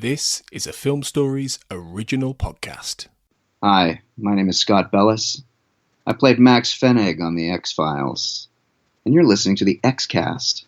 This is a Film Stories original podcast. Hi, my name is Scott Bellis. I played Max Fennig on The X-Files, and you're listening to the X-Cast.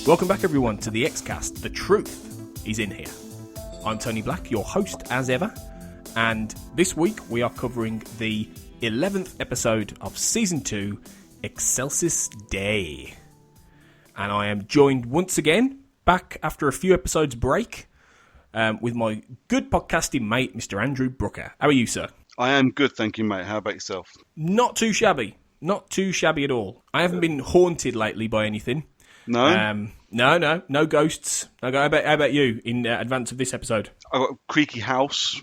Welcome back everyone to the X-Cast. The truth is in here. I'm Tony Black, your host as ever, and this week we are covering the 11th episode of Season 2, Excelsis Dei. And I am joined once again, back after a few episodes break, with my good podcasting mate, Mr. Andrew Brooker. How are you, sir? I am good, thank you, mate. How about yourself? Not too shabby. Not too shabby at all. I haven't been haunted lately by anything. No? No ghosts. How about you in advance of this episode? I've got a creaky house.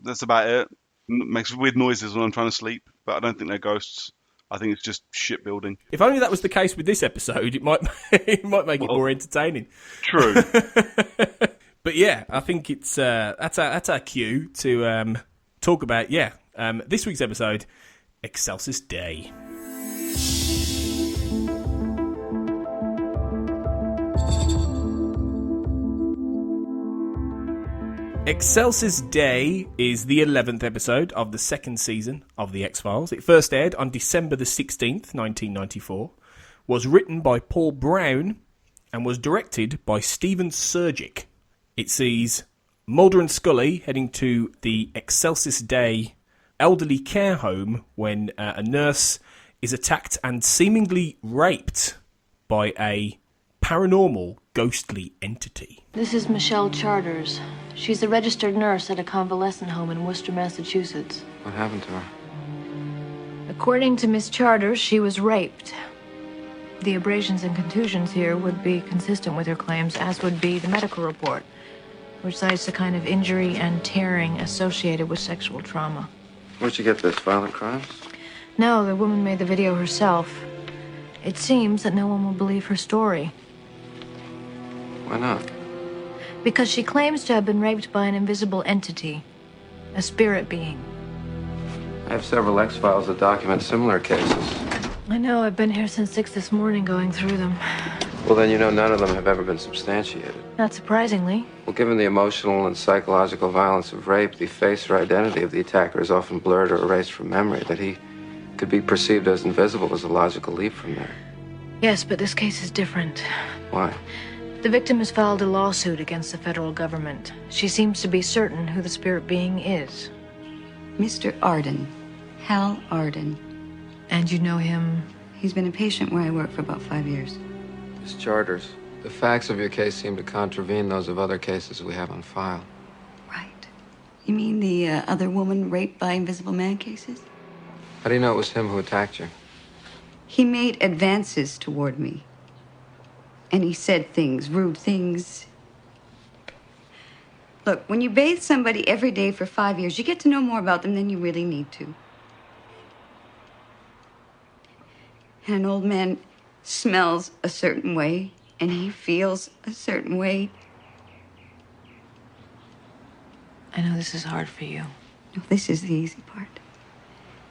That's about it. Makes weird noises when I'm trying to sleep, but I don't think they're ghosts. I think it's just shipbuilding. If only that was the case with this episode, it might make it more entertaining. True. But yeah, I think it's that's our cue to talk about this week's episode, Excelsis Dei. Excelsis Dei is the 11th episode of the second season of The X-Files. It first aired on December the 16th, 1994, was written by Paul Brown, and was directed by Steven Surgic. It sees Mulder and Scully heading to the Excelsis Dei elderly care home when a nurse is attacked and seemingly raped by a paranormal ghostly entity. This is Michelle Charters. She's a registered nurse at a convalescent home in Worcester, Massachusetts. What happened to her? According to Miss Charters, she was raped. The abrasions and contusions here would be consistent with her claims, as would be the medical report, which cites the kind of injury and tearing associated with sexual trauma. Where'd you get this? Violent crimes? No, the woman made the video herself. It seems that no one will believe her story. Why not? Because she claims to have been raped by an invisible entity, a spirit being. I have several X-Files that document similar cases. I know, I've been here since 6 this morning going through them. Well, then you know none of them have ever been substantiated. Not surprisingly. Well, given the emotional and psychological violence of rape, the face or identity of the attacker is often blurred or erased from memory. That he could be perceived as invisible is a logical leap from there. Yes, but this case is different. Why? The victim has filed a lawsuit against the federal government. She seems to be certain who the spirit being is. Mr. Arden. Hal Arden. And you know him? He's been a patient where I work for about 5 years. Miss Charters, the facts of your case seem to contravene those of other cases we have on file. Right. You mean the other woman raped by Invisible Man cases? How do you know it was him who attacked you? He made advances toward me. And he said things, rude things. Look, when you bathe somebody every day for 5 years, you get to know more about them than you really need to. And an old man smells a certain way, and he feels a certain way. I know this is hard for you. No, this is the easy part.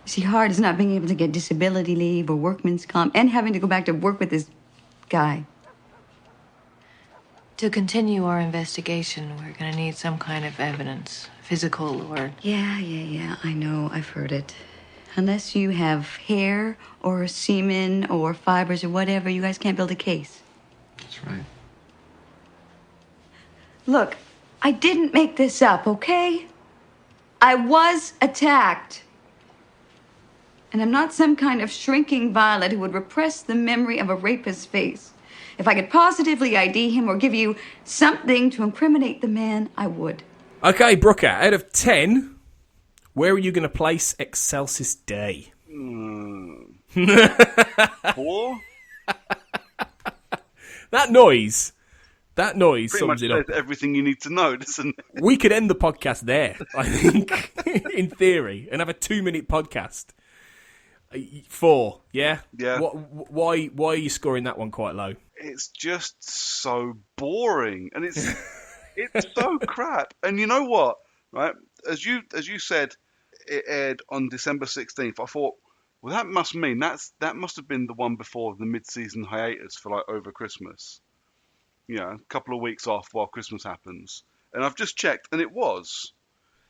You see, hard is not being able to get disability leave or workman's comp and having to go back to work with this guy. To continue our investigation, we're going to need some kind of evidence, physical or... Yeah, I know, I've heard it. Unless you have hair or semen or fibers or whatever, you guys can't build a case. That's right. Look, I didn't make this up, okay? I was attacked. And I'm not some kind of shrinking violet who would repress the memory of a rapist's face. If I could positively ID him or give you something to incriminate the man, I would. Okay, Brooker, out of 10, where are you going to place Excelsis Dei? 4? That noise That noise Pretty much sums it up. says everything you need to know, doesn't it? We could end the podcast there, I think, in theory, and have a 2-minute podcast. 4, yeah? Yeah. Why are you scoring that one quite low? It's just so boring, and it's so crap. And you know what? Right, as you said, it aired on December 16th. I thought, well, that must mean that must have been the one before the mid-season hiatus for like over Christmas. A couple of weeks off while Christmas happens. And I've just checked, and it was.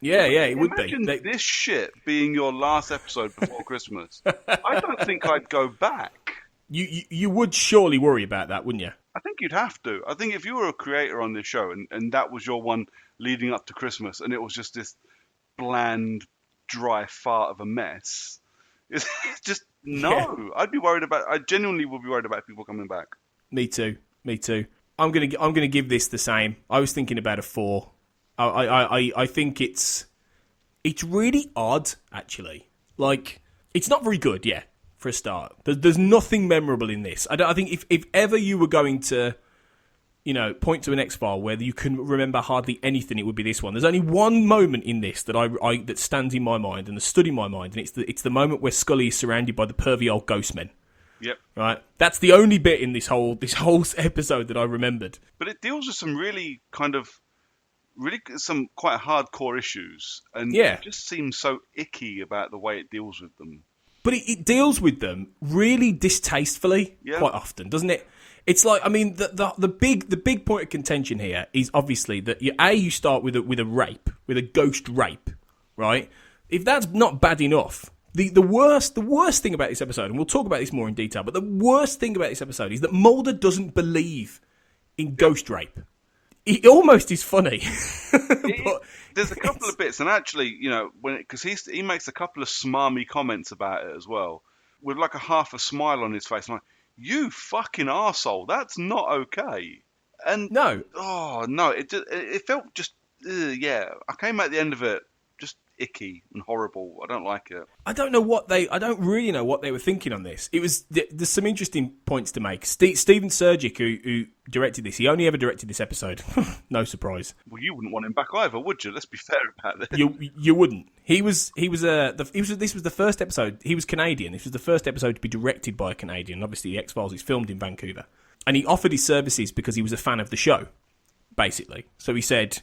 Yeah, it would be. Imagine this shit being your last episode before Christmas. I don't think I'd go back. You would surely worry about that, wouldn't you? I think you'd have to. I think if you were a creator on this show and that was your one leading up to Christmas and it was just this bland, dry fart of a mess, it's just no. Yeah. I genuinely would be worried about people coming back. Me too. I'm gonna give this the same. I was thinking about a 4. I think it's really odd, actually. Like, it's not very good, yeah, for a start. There's nothing memorable in this. I think if ever you were going to, point to an X-File where you can remember hardly anything, it would be this one. There's only one moment in this that that stands in my mind and has stood in my mind, and it's the moment where Scully is surrounded by the pervy old ghost men. Yep. Right. That's the only bit in this whole episode that I remembered. But it deals with some really some quite hardcore issues, and yeah, it just seems so icky about the way it deals with them. But it deals with them really distastefully quite often, doesn't it? It's like, I mean, the big point of contention here is obviously that you start with a rape, with a ghost rape, right? If that's not bad enough. The worst thing about this episode, and we'll talk about this more in detail, but the worst thing about this episode is that Mulder doesn't believe in ghost rape. It almost is funny. But there's a couple of bits, and actually, because he makes a couple of smarmy comments about it as well, with like a half a smile on his face. I'm like, you fucking arsehole, that's not okay. And no, it felt just, I came at the end of it just icky and horrible. I don't like it. I don't really know what they were thinking on this. There's some interesting points to make. Steven Surgic, who directed this, he only ever directed this episode. No surprise. Well, you wouldn't want him back either, would you? Let's be fair about this. You wouldn't. This was the first episode. He was Canadian. This was the first episode to be directed by a Canadian. Obviously, the X-Files is filmed in Vancouver, and he offered his services because he was a fan of the show, basically. So he said,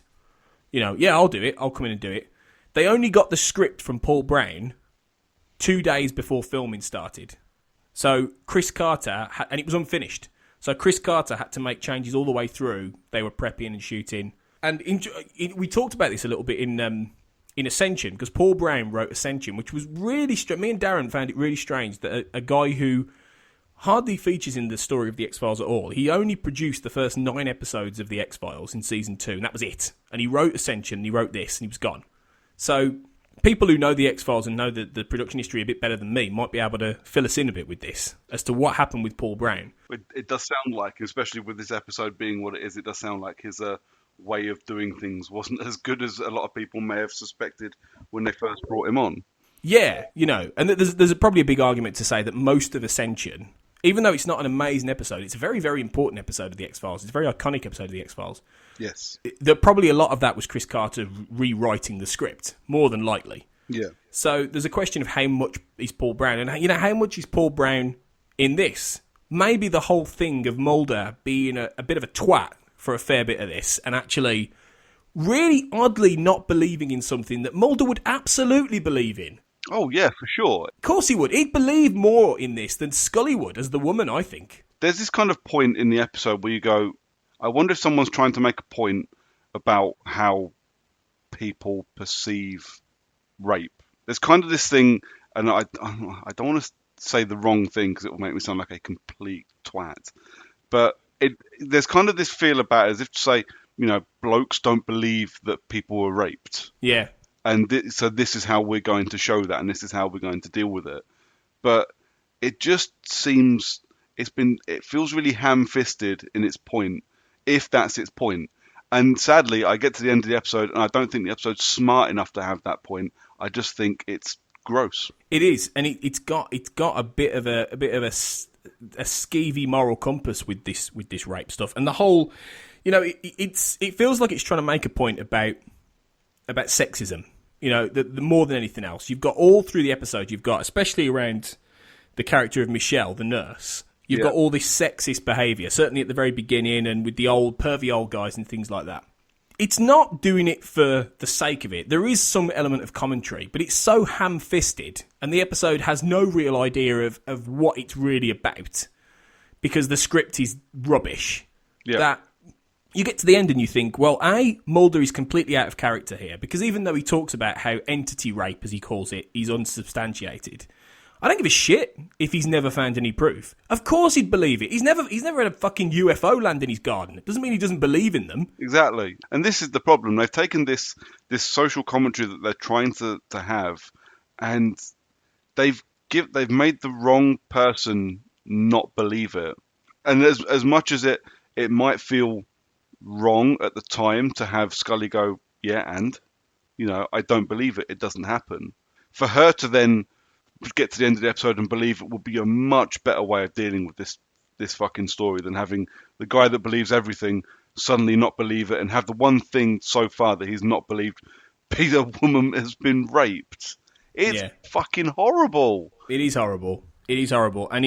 yeah, I'll do it. I'll come in and do it. They only got the script from Paul Brown 2 days before filming started. So Chris Carter, and it was unfinished. So Chris Carter had to make changes all the way through. They were prepping and shooting. And we talked about this a little bit in Ascension, because Paul Brown wrote Ascension, which was really strange. Me and Darren found it really strange that a guy who hardly features in the story of the X-Files at all, he only produced the first 9 episodes of the X-Files in season 2, and that was it. And he wrote Ascension, and he wrote this, and he was gone. So people who know the X-Files and know the production history a bit better than me might be able to fill us in a bit with this as to what happened with Paul Brown. It does sound like, especially with this episode being what it is, it does sound like his way of doing things wasn't as good as a lot of people may have suspected when they first brought him on. Yeah, and there's probably a big argument to say that most of Ascension, even though it's not an amazing episode, it's a very, very important episode of the X-Files. It's a very iconic episode of the X-Files. Yes. Probably a lot of that was Chris Carter rewriting the script, more than likely. Yeah. So there's a question of how much is Paul Brown, and how much is Paul Brown in this? Maybe the whole thing of Mulder being a bit of a twat for a fair bit of this, and actually really oddly not believing in something that Mulder would absolutely believe in. Oh, yeah, for sure. Of course he would. He'd believe more in this than Scully would as the woman, I think. There's this kind of point in the episode where you go, I wonder if someone's trying to make a point about how people perceive rape. There's kind of this thing, and I don't want to say the wrong thing because it will make me sound like a complete twat, but there's kind of this feel about it as if to say, blokes don't believe that people were raped. Yeah. And so this is how we're going to show that, and this is how we're going to deal with it. But it just seems, it feels really ham-fisted in its point, if that's its point. And sadly, I get to the end of the episode, and I don't think the episode's smart enough to have that point. I just think it's gross. It is, and it's got a bit of a skeevy moral compass with this rape stuff, and the whole, it feels like it's trying to make a point about sexism. The more than anything else, you've got all through the episode. You've got, especially around the character of Michelle, the nurse. You've got all this sexist behaviour, certainly at the very beginning, and with the old pervy old guys and things like that. It's not doing it for the sake of it. There is some element of commentary, but it's so ham-fisted, and the episode has no real idea of what it's really about, because the script is rubbish. Yeah. That you get to the end and you think, well, Mulder is completely out of character here, because even though he talks about how entity rape, as he calls it, is unsubstantiated, I don't give a shit if he's never found any proof. Of course he'd believe it. He's never had a fucking UFO land in his garden. It doesn't mean he doesn't believe in them. Exactly. And this is the problem. They've taken this social commentary that they're trying to have, and they've made the wrong person not believe it. And as much as it might feel wrong at the time to have Scully go, yeah, and I don't believe it. It doesn't happen. For her to then get to the end of the episode and believe it would be a much better way of dealing with this fucking story than having the guy that believes everything suddenly not believe it, and have the one thing so far that he's not believed be a woman has been raped. It's fucking horrible. It is horrible. It is horrible. And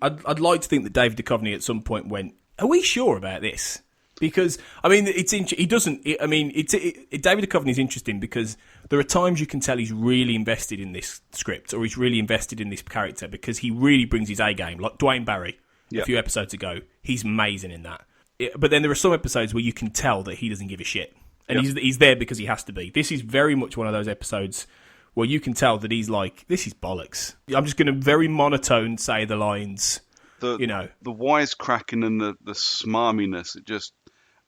I'd like to think that David Duchovny at some point went, are we sure about this? Because, David Duchovny is interesting because there are times you can tell he's really invested in this script, or he's really invested in this character, because he really brings his A game. Like Dwayne Barry, a few episodes ago, he's amazing in that. But then there are some episodes where you can tell that he doesn't give a shit. And he's there because he has to be. This is very much one of those episodes where you can tell that he's like, this is bollocks. I'm just going to very monotone say the lines, the wisecracking and the smarminess,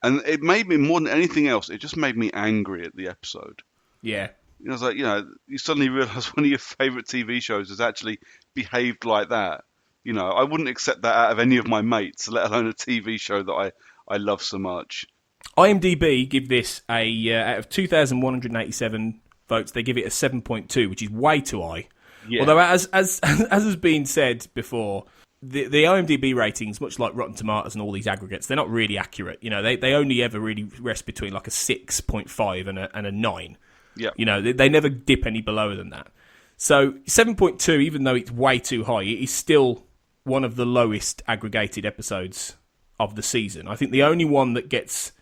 and it made me, more than anything else, it just made me angry at the episode. Yeah. I was like, you suddenly realise one of your favourite TV shows has actually behaved like that. I wouldn't accept that out of any of my mates, let alone a TV show that I love so much. IMDb give this out of 2,187 votes, they give it a 7.2, which is way too high. Yeah. Although, as has been said before, the IMDb ratings, much like Rotten Tomatoes and all these aggregates, they're not really accurate. They only ever really rest between like a 6.5 and a 9. Yeah. They never dip any below than that. So 7.2, even though it's way too high, it is still one of the lowest aggregated episodes of the season. I think the only one that gets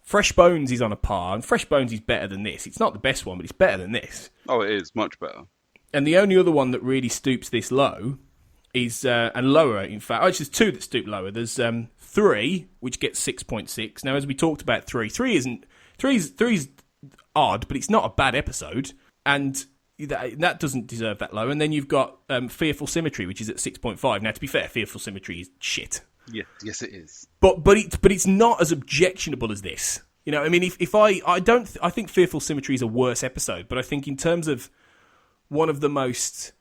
Fresh Bones is on a par, and Fresh Bones is better than this. It's not the best one, but it's better than this. Oh, it is much better. And the only other one that really stoops this low is, and lower, in fact, there's two that stoop lower. There's 3, which gets 6.6. Now, as we talked about 3 is odd, but it's not a bad episode, and that doesn't deserve that low. And then you've got Fearful Symmetry, which is at 6.5. Now, to be fair, Fearful Symmetry is shit. Yeah, yes, it is. But it's not as objectionable as this. I think Fearful Symmetry is a worse episode, but I think in terms of one of the most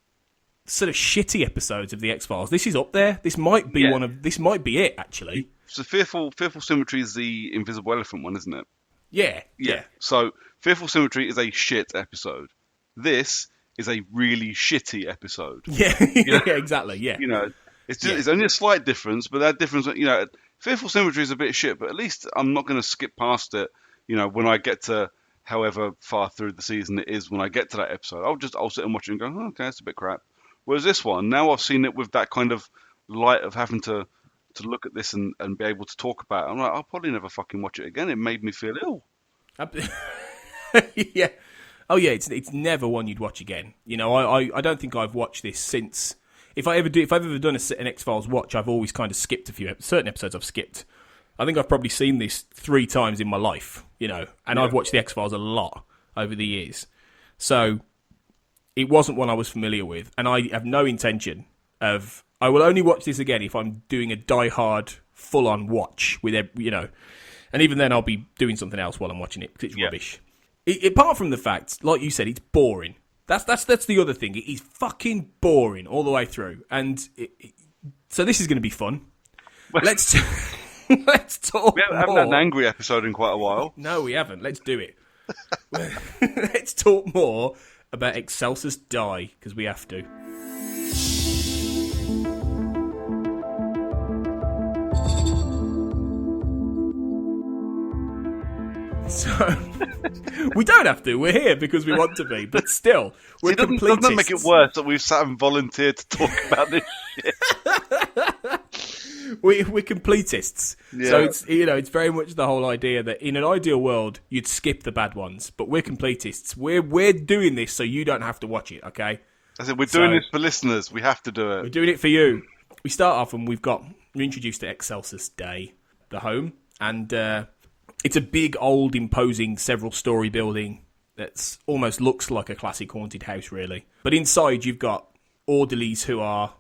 sort of shitty episodes of the X-Files, this is up there. This might be this might be it, actually. So Fearful Symmetry is the Invisible Elephant one, isn't it? Yeah. So Fearful Symmetry is a shit episode. This is a really shitty episode. Yeah, exactly. Yeah, it's only a slight difference, but that difference, Fearful Symmetry is a bit shit, but at least I'm not going to skip past it. When I get to however far through the season it is, when I get to that episode, I'll sit and watch it and go, oh, okay, that's a bit crap. Whereas this one, now I've seen it with that kind of light of having to look at this and be able to talk about it. I'm like, I'll probably never fucking watch it again. It made me feel ill. Yeah. Oh yeah, it's never one you'd watch again. I don't think I've watched this since. If I've ever done an X-Files watch, I've always kind of skipped a few certain episodes. I've skipped. I think I've probably seen this 3 times in my life. And I've watched the X-Files a lot over the years. So it wasn't one I was familiar with, and I have no intention of. I will only watch this again if I'm doing a die-hard, full-on watch with and even then I'll be doing something else while I'm watching it because it's rubbish. Apart from the fact, like you said, it's boring. That's the other thing. It is fucking boring all the way through, and so this is going to be fun. Let's talk. We haven't had an angry episode in quite a while. No, we haven't. Let's do it. Let's talk more about Excelsis Dei, because we have to. So, we don't have to. We're here because we want to be. But still, we're completists. Doesn't that make it worse that we've sat and volunteered to talk about this shit? We're completists. Yeah. So it's very much the whole idea that in an ideal world, you'd skip the bad ones. But we're completists. We're doing this so you don't have to watch it, okay? I said, we're doing this for listeners. We have to do it. We're doing it for you. We start off and we're introduced to Excelsis Dei, the home. And it's a big, old, imposing, several-storey building that almost looks like a classic haunted house, really. But inside, you've got orderlies who are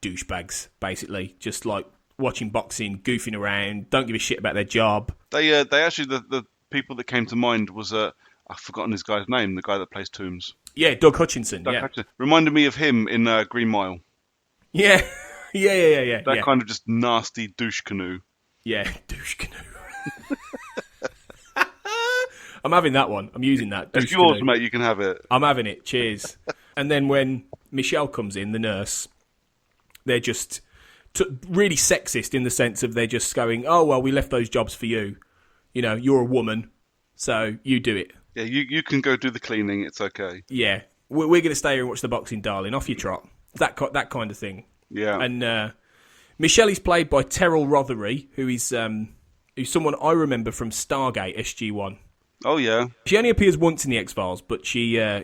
douchebags, basically. Just, like, watching boxing, goofing around, don't give a shit about their job. They actually, the people that came to mind was, I've forgotten this guy's name, the guy that plays Toombs. Yeah, Doug Hutchinson, Hutchinson. Reminded me of him in Green Mile. Yeah. Yeah. That kind of just nasty douche canoe. Yeah, douche canoe. I'm having that one. I'm using that. It's yours, mate. You can have it. I'm having it. Cheers. And then when Michelle comes in, the nurse, they're just really sexist in the sense of they're just going, oh, well, we left those jobs for you. You know, you're a woman, so you do it. Yeah, you can go do the cleaning. It's okay. Yeah. We're going to stay here and watch the boxing, darling. Off you trot. That kind of thing. Yeah. And Michelle is played by Terrell Rothery, who's someone I remember from Stargate SG-1. Oh yeah. She only appears once in the X-Files, but she's the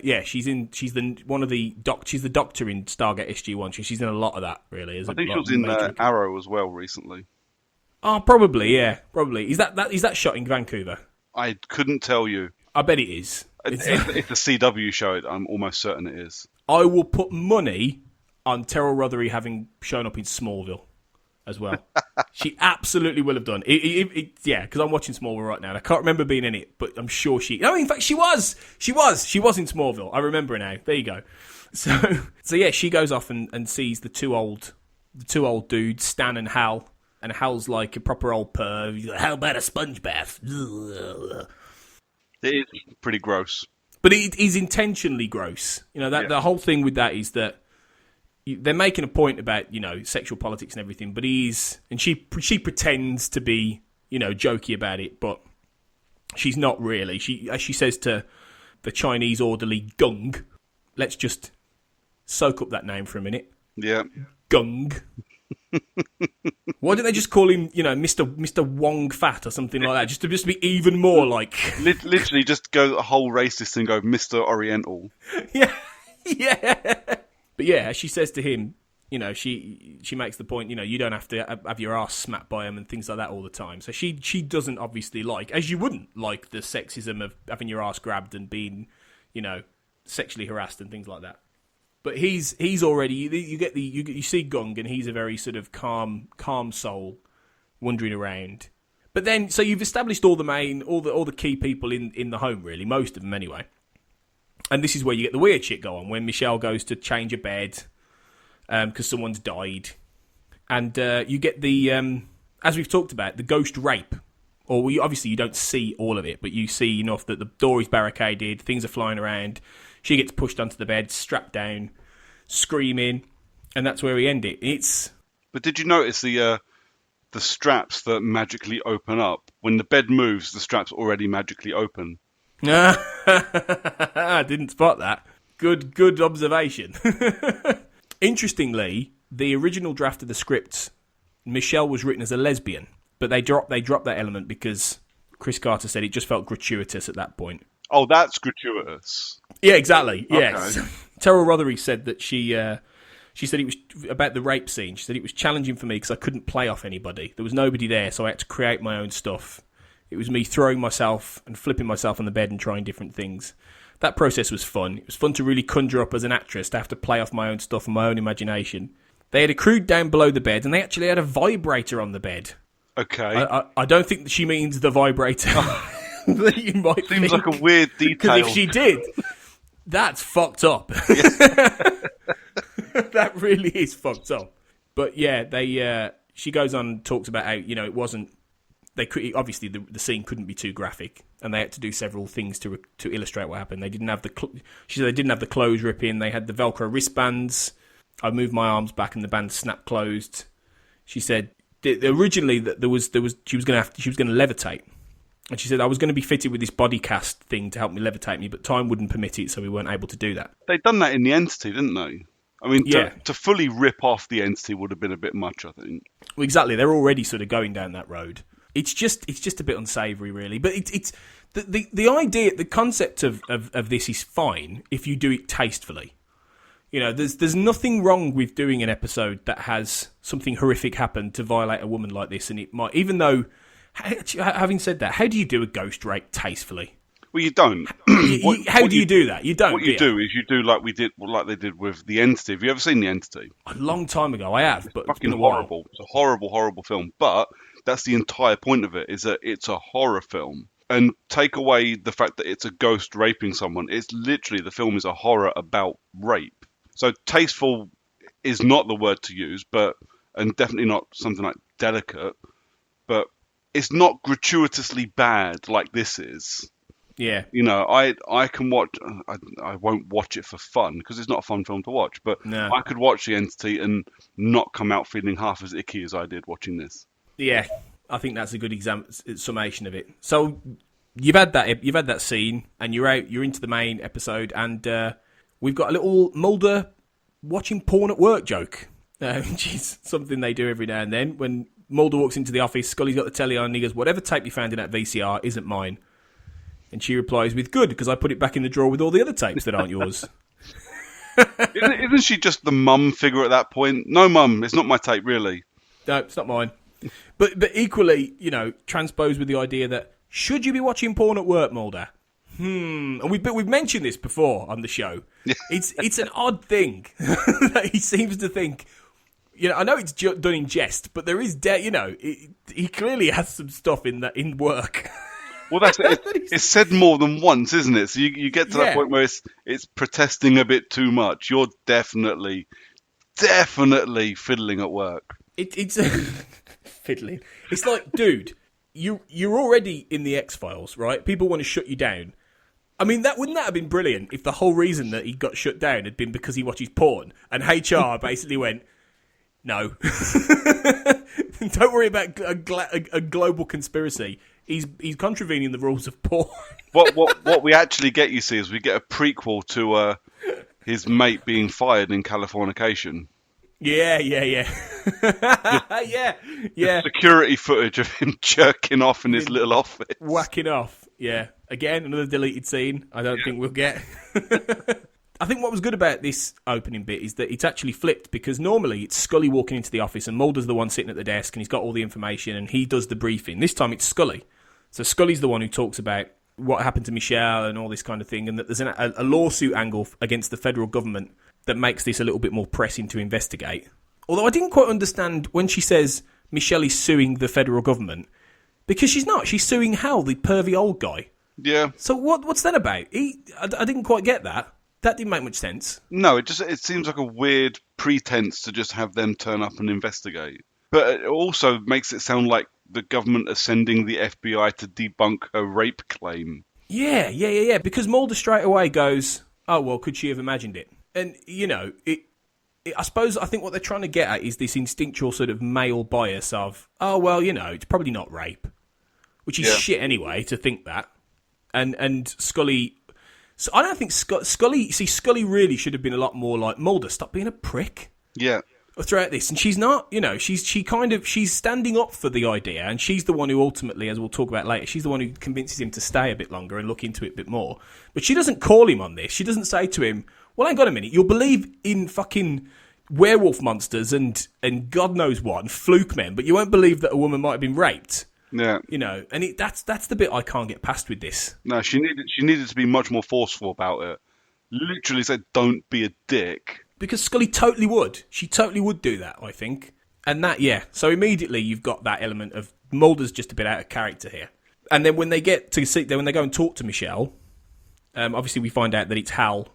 doctor in Stargate SG-1. She's in a lot of that, really. I think she was in Arrow as well recently. Oh, probably, yeah, probably. Is that shot in Vancouver? I couldn't tell you. I bet it is. It's a CW show. I'm almost certain it is. I will put money on Terrell Rothery having shown up in Smallville as well. She absolutely will have done. Yeah, because I'm watching Smallville right now. And I can't remember being in it, but I'm sure she... No, in fact, she was. She was in Smallville. I remember now. There you go. So yeah, she goes off and sees the two old dudes, Stan and Hal. And Hal's like a proper old perv. He's like, how about a sponge bath? It is pretty gross. But it is intentionally gross. You know, the whole thing with that is that they're making a point about, you know, sexual politics and everything, but she pretends to be, you know, jokey about it, but she's not really. As she says to the Chinese orderly Gung, let's just soak up that name for a minute. Yeah. Gung. Why don't they just call him, you know, Mr. Wong Fat or something like that, just to be even more like... Literally just go the whole racist and go Mr. Oriental. Yeah. But yeah, she says to him, you know, she makes the point, you know, you don't have to have your ass smacked by him and things like that all the time. So she doesn't obviously like, as you wouldn't like, the sexism of having your ass grabbed and being, you know, sexually harassed and things like that. But he's already, you see Gung, and he's a very sort of calm soul wandering around. But then, so you've established all the key people in the home, really, most of them anyway. And this is where you get the weird shit go on, when Michelle goes to change a bed because someone's died. And you get the, as we've talked about, the ghost rape. Or obviously you don't see all of it, but you see enough that the door is barricaded, things are flying around. She gets pushed onto the bed, strapped down, screaming, and that's where we end it. But did you notice the straps that magically open up? When the bed moves, the straps already magically open. I didn't spot that. Good observation. Interestingly, the original draft of the script, Michelle was written as a lesbian, but they dropped that element because Chris Carter said it just felt gratuitous at that point. Oh, that's gratuitous. Yeah, exactly. Okay. Yes. Terrell Rothery said that she said it was about the rape scene. She said it was challenging for me because I couldn't play off anybody. There was nobody there, so I had to create my own stuff. It was me throwing myself and flipping myself on the bed and trying different things. That process was fun. It was fun to really conjure up as an actress, to have to play off my own stuff and my own imagination. They had a crude down below the bed, and they actually had a vibrator on the bed. Okay. I don't think that she means the vibrator that you might Seems think. like a weird detail. Because if she did, that's fucked up. That really is fucked up. But yeah, she goes on and talks about how, you know, it wasn't obviously the scene couldn't be too graphic, and they had to do several things to illustrate what happened. They didn't have she said they didn't have the clothes ripping. They had the Velcro wristbands. I moved my arms back and the band snapped closed. She said originally that she was going to levitate, and she said I was going to be fitted with this body cast thing to help me levitate me, but time wouldn't permit it, so we weren't able to do that. They'd done that in the Entity, didn't they? I mean, to fully rip off the Entity would have been a bit much, I think. Well, exactly. They're already sort of going down that road. It's just a bit unsavoury, really. But it's the idea, the concept of this is fine if you do it tastefully. You know, there's nothing wrong with doing an episode that has something horrific happen to violate a woman like this, and it might, even though, having said that, how do you do a ghost rape tastefully? Well, you don't. How do you do that? You don't. What you do is you do like they did with The Entity. Have you ever seen The Entity? A long time ago, I have, but fucking horrible. It's a horrible, horrible film. But that's the entire point of it, is that it's a horror film. And take away the fact that it's a ghost raping someone. It's literally, the film is a horror about rape. So tasteful is not the word to use, and definitely not something like delicate. But it's not gratuitously bad like this is. Yeah. You know, I can watch. I won't watch it for fun because it's not a fun film to watch. But no. I could watch The Entity and not come out feeling half as icky as I did watching this. Yeah, I think that's a good summation of it. So you've had that scene, and you're into the main episode, and we've got a little Mulder watching porn at work joke, which is something they do every now and then. When Mulder walks into the office, Scully's got the telly on, and he goes, "Whatever tape you found in that VCR isn't mine." And she replies with, "Good, because I put it back in the drawer with all the other tapes that aren't yours." Isn't she just the mum figure at that point? No, mum, it's not my tape, really. No, it's not mine. But equally, you know, transposed with the idea that, should you be watching porn at work, Mulder? And we've mentioned this before on the show. It's an odd thing that he seems to think. You know, I know it's done in jest, but there is, he clearly has some stuff in work. Well, that's it. It's said more than once, isn't it? So you get to that point where it's protesting a bit too much. You're definitely fiddling at work. It's fiddling. It's like, dude, you're already in the X-Files, right? People want to shut you down. I mean, wouldn't that have been brilliant if the whole reason that he got shut down had been because he watches porn, and HR basically went, "No, don't worry about a global conspiracy. He's contravening the rules of porn." What we actually get, you see, is we get a prequel to his mate being fired in Californication. Yeah. Yeah. Security footage of him jerking off in his little office. Whacking off, yeah. Again, another deleted scene I don't think we'll get. I think what was good about this opening bit is that it's actually flipped, because normally it's Scully walking into the office and Mulder's the one sitting at the desk and he's got all the information and he does the briefing. This time it's Scully. So Scully's the one who talks about what happened to Michelle and all this kind of thing, and that there's a lawsuit angle against the federal government that makes this a little bit more pressing to investigate. Although I didn't quite understand when she says Michelle is suing the federal government, because she's not. She's suing Hal, the pervy old guy. Yeah. So what's that about? I didn't quite get that. That didn't make much sense. No, it seems like a weird pretense to just have them turn up and investigate. But it also makes it sound like the government are sending the FBI to debunk her rape claim. Yeah. Because Mulder straight away goes, "Oh, well, could she have imagined it?" And, you know, I think what they're trying to get at is this instinctual sort of male bias of, oh, well, you know, it's probably not rape. Which is shit anyway, to think that. And Scully... So I don't think Scully really should have been a lot more like, Mulder, stop being a prick. Yeah. Throughout this. And she's not, you know, she's standing up for the idea, and she's the one who ultimately, as we'll talk about later, she's the one who convinces him to stay a bit longer and look into it a bit more. But she doesn't call him on this. She doesn't say to him, well, hang on a minute, you'll believe in fucking werewolf monsters and God knows what, and fluke men, but you won't believe that a woman might have been raped. Yeah. You know, and that's the bit I can't get past with this. No, she needed to be much more forceful about it. Literally said, don't be a dick. Because Scully totally would. She totally would do that, I think. And that, yeah. So immediately you've got that element of Mulder's just a bit out of character here. And then when they get to sit there, when they go and talk to Michelle, obviously we find out that it's Hal,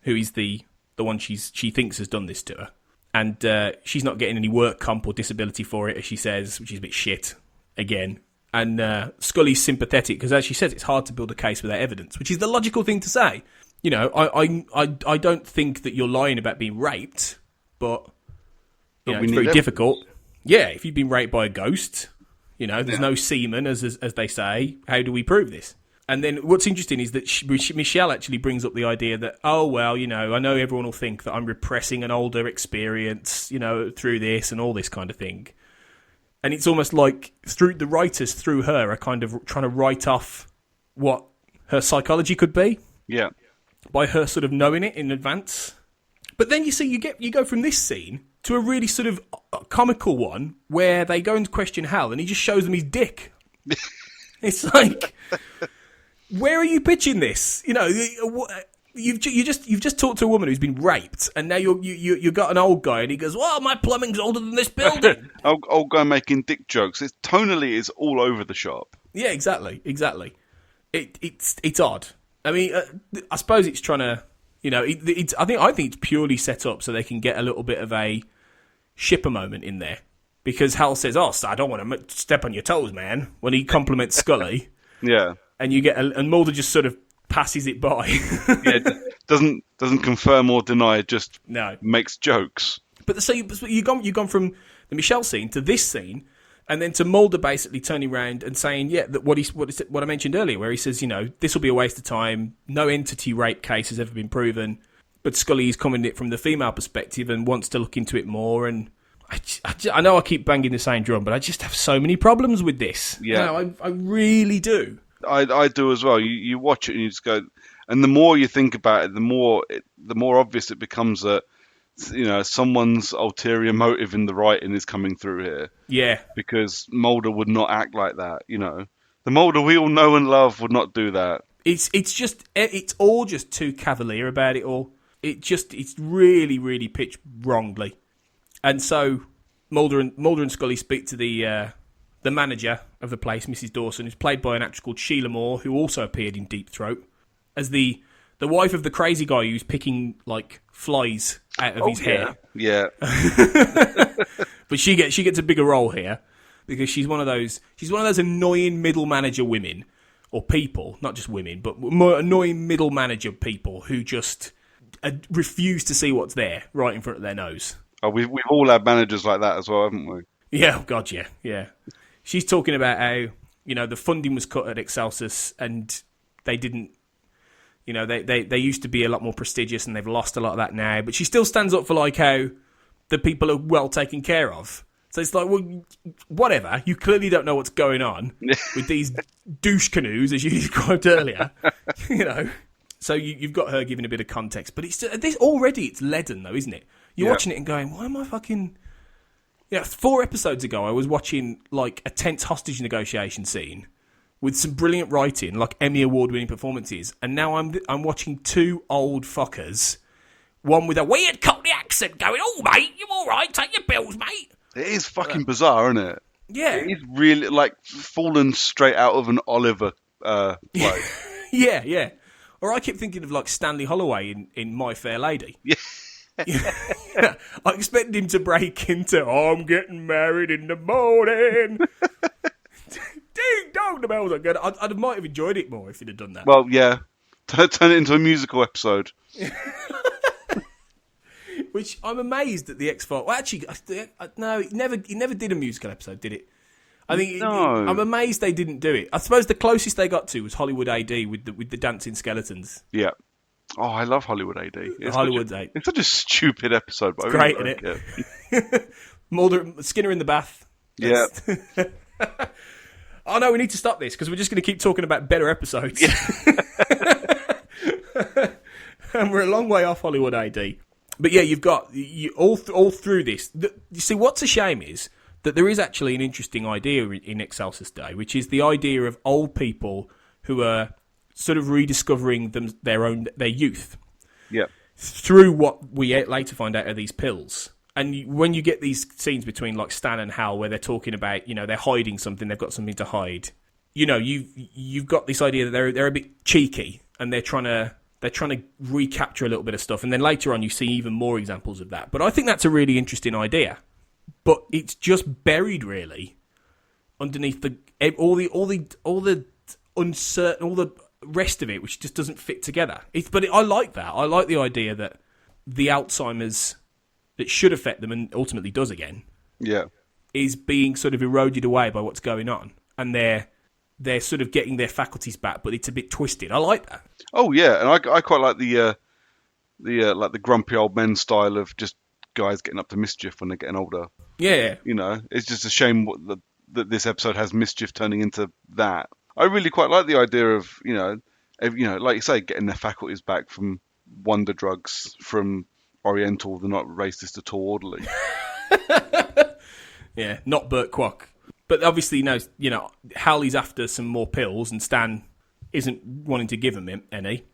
who is the one she thinks has done this to her. And she's not getting any work comp or disability for it, as she says, which is a bit shit, again. And Scully's sympathetic because, as she says, it's hard to build a case without evidence, which is the logical thing to say. You know, I don't think that you're lying about being raped, but you know, it's very difficult. Yeah, if you've been raped by a ghost, you know, there's no semen, as they say. How do we prove this? And then what's interesting is that Michelle actually brings up the idea that, oh, well, you know, I know everyone will think that I'm repressing an older experience, you know, through this and all this kind of thing. And it's almost like through the writers, through her, are kind of trying to write off what her psychology could be. Yeah. By her sort of knowing it in advance. But then you see, you go from this scene to a really sort of comical one where they go and question Hal and he just shows them his dick. It's like, where are you pitching this? You know, you've just talked to a woman who's been raped, and now you got an old guy, and he goes, "Well, my plumbing's older than this building." old guy making dick jokes. It's tonally is all over the shop. Yeah, exactly. It's odd. I mean, I suppose it's trying to, you know, I think it's purely set up so they can get a little bit of a shipper moment in there, because Hal says, "Oh, I don't want to step on your toes, man," when he compliments Scully. Yeah, and you get and Mulder just sort of passes it by. Yeah, doesn't confirm or deny, just makes jokes. But so you've gone from the Michelle scene to this scene, and then to Mulder basically turning around and saying, yeah, that what I mentioned earlier, where he says, you know, this will be a waste of time. No entity rape case has ever been proven, but Scully is coming at it from the female perspective and wants to look into it more. And I know I keep banging the same drum, but I just have so many problems with this. Yeah, no, I really do. I do as well. You watch it and you just go, and the more you think about it, the more obvious it becomes that, you know, someone's ulterior motive in the writing is coming through here. Yeah, because Mulder would not act like that. You know, the Mulder we all know and love would not do that. It's all just too cavalier about it all. It's really, really pitched wrongly. And so Mulder and Scully speak to the manager of the place, Mrs. Dawson, who's played by an actress called Sheila Moore, who also appeared in Deep Throat, as the wife of the crazy guy who's picking like flies out of his hair. Yeah. But she gets a bigger role here because she's one of those annoying middle manager women or people, not just women, but more annoying middle manager people who just refuse to see what's there right in front of their nose. Oh, we've all had managers like that as well, haven't we? Yeah, oh God, yeah. She's talking about how, you know, the funding was cut at Excelsis and they didn't, you know, they used to be a lot more prestigious and they've lost a lot of that now. But she still stands up for, like, how the people are well taken care of. So it's like, well, whatever. You clearly don't know what's going on with these douche canoes, as you described earlier. You know, so you've got her giving a bit of context. But it's leaden, though, isn't it? You're watching it and going, why am I fucking... Yeah, 4 episodes ago, I was watching like a tense hostage negotiation scene with some brilliant writing, like Emmy Award-winning performances, and now I'm watching 2 old fuckers, one with a weird Cockney accent, going, "Oh mate, you all right? Take your pills, mate." It is fucking bizarre, isn't it? Yeah, it is really like fallen straight out of an Oliver play. Yeah. Or I keep thinking of like Stanley Holloway in My Fair Lady. Yeah. I expected him to break into "I'm getting married in the morning." Ding dong, the bells are good. I might have enjoyed it more if he'd have done that. Well, yeah, turn it into a musical episode. Which I'm amazed that the X-Files. Well, actually, no, he never did a musical episode, did it? I think no. I'm amazed they didn't do it. I suppose the closest they got to was Hollywood AD with the dancing skeletons. Yeah. Oh, I love Hollywood AD. It's such a stupid episode, but it's great, isn't it? Mulder, Skinner in the bath. Yeah. Oh no, we need to stop this because we're just going to keep talking about better episodes. Yeah. And we're a long way off Hollywood AD. But yeah, you've got all through this. You see, what's a shame is that there is actually an interesting idea in Excelsis Dei, which is the idea of old people who are sort of rediscovering their youth. Yeah. Through what we later find out are these pills. And when you get these scenes between like Stan and Hal where they're talking about, you know, they're hiding something, they've got something to hide. You know, you've got this idea that they're a bit cheeky and they're trying to recapture a little bit of stuff. And then later on you see even more examples of that. But I think that's a really interesting idea. But it's just buried really underneath all the uncertain, all the rest of it, which just doesn't fit together. I like that. I like the idea that the Alzheimer's that should affect them and ultimately does again, is being sort of eroded away by what's going on, and they're sort of getting their faculties back, but it's a bit twisted. I like that. Oh yeah, and I quite like the grumpy old men style of just guys getting up to mischief when they're getting older. Yeah. You know, it's just a shame that this episode has mischief turning into that. I really quite like the idea of, like you say, getting their faculties back from wonder drugs, from Oriental, they're not racist at all, orderly. Yeah, not Burt Kwok. But obviously, Hallie's after some more pills, and Stan isn't wanting to give him any.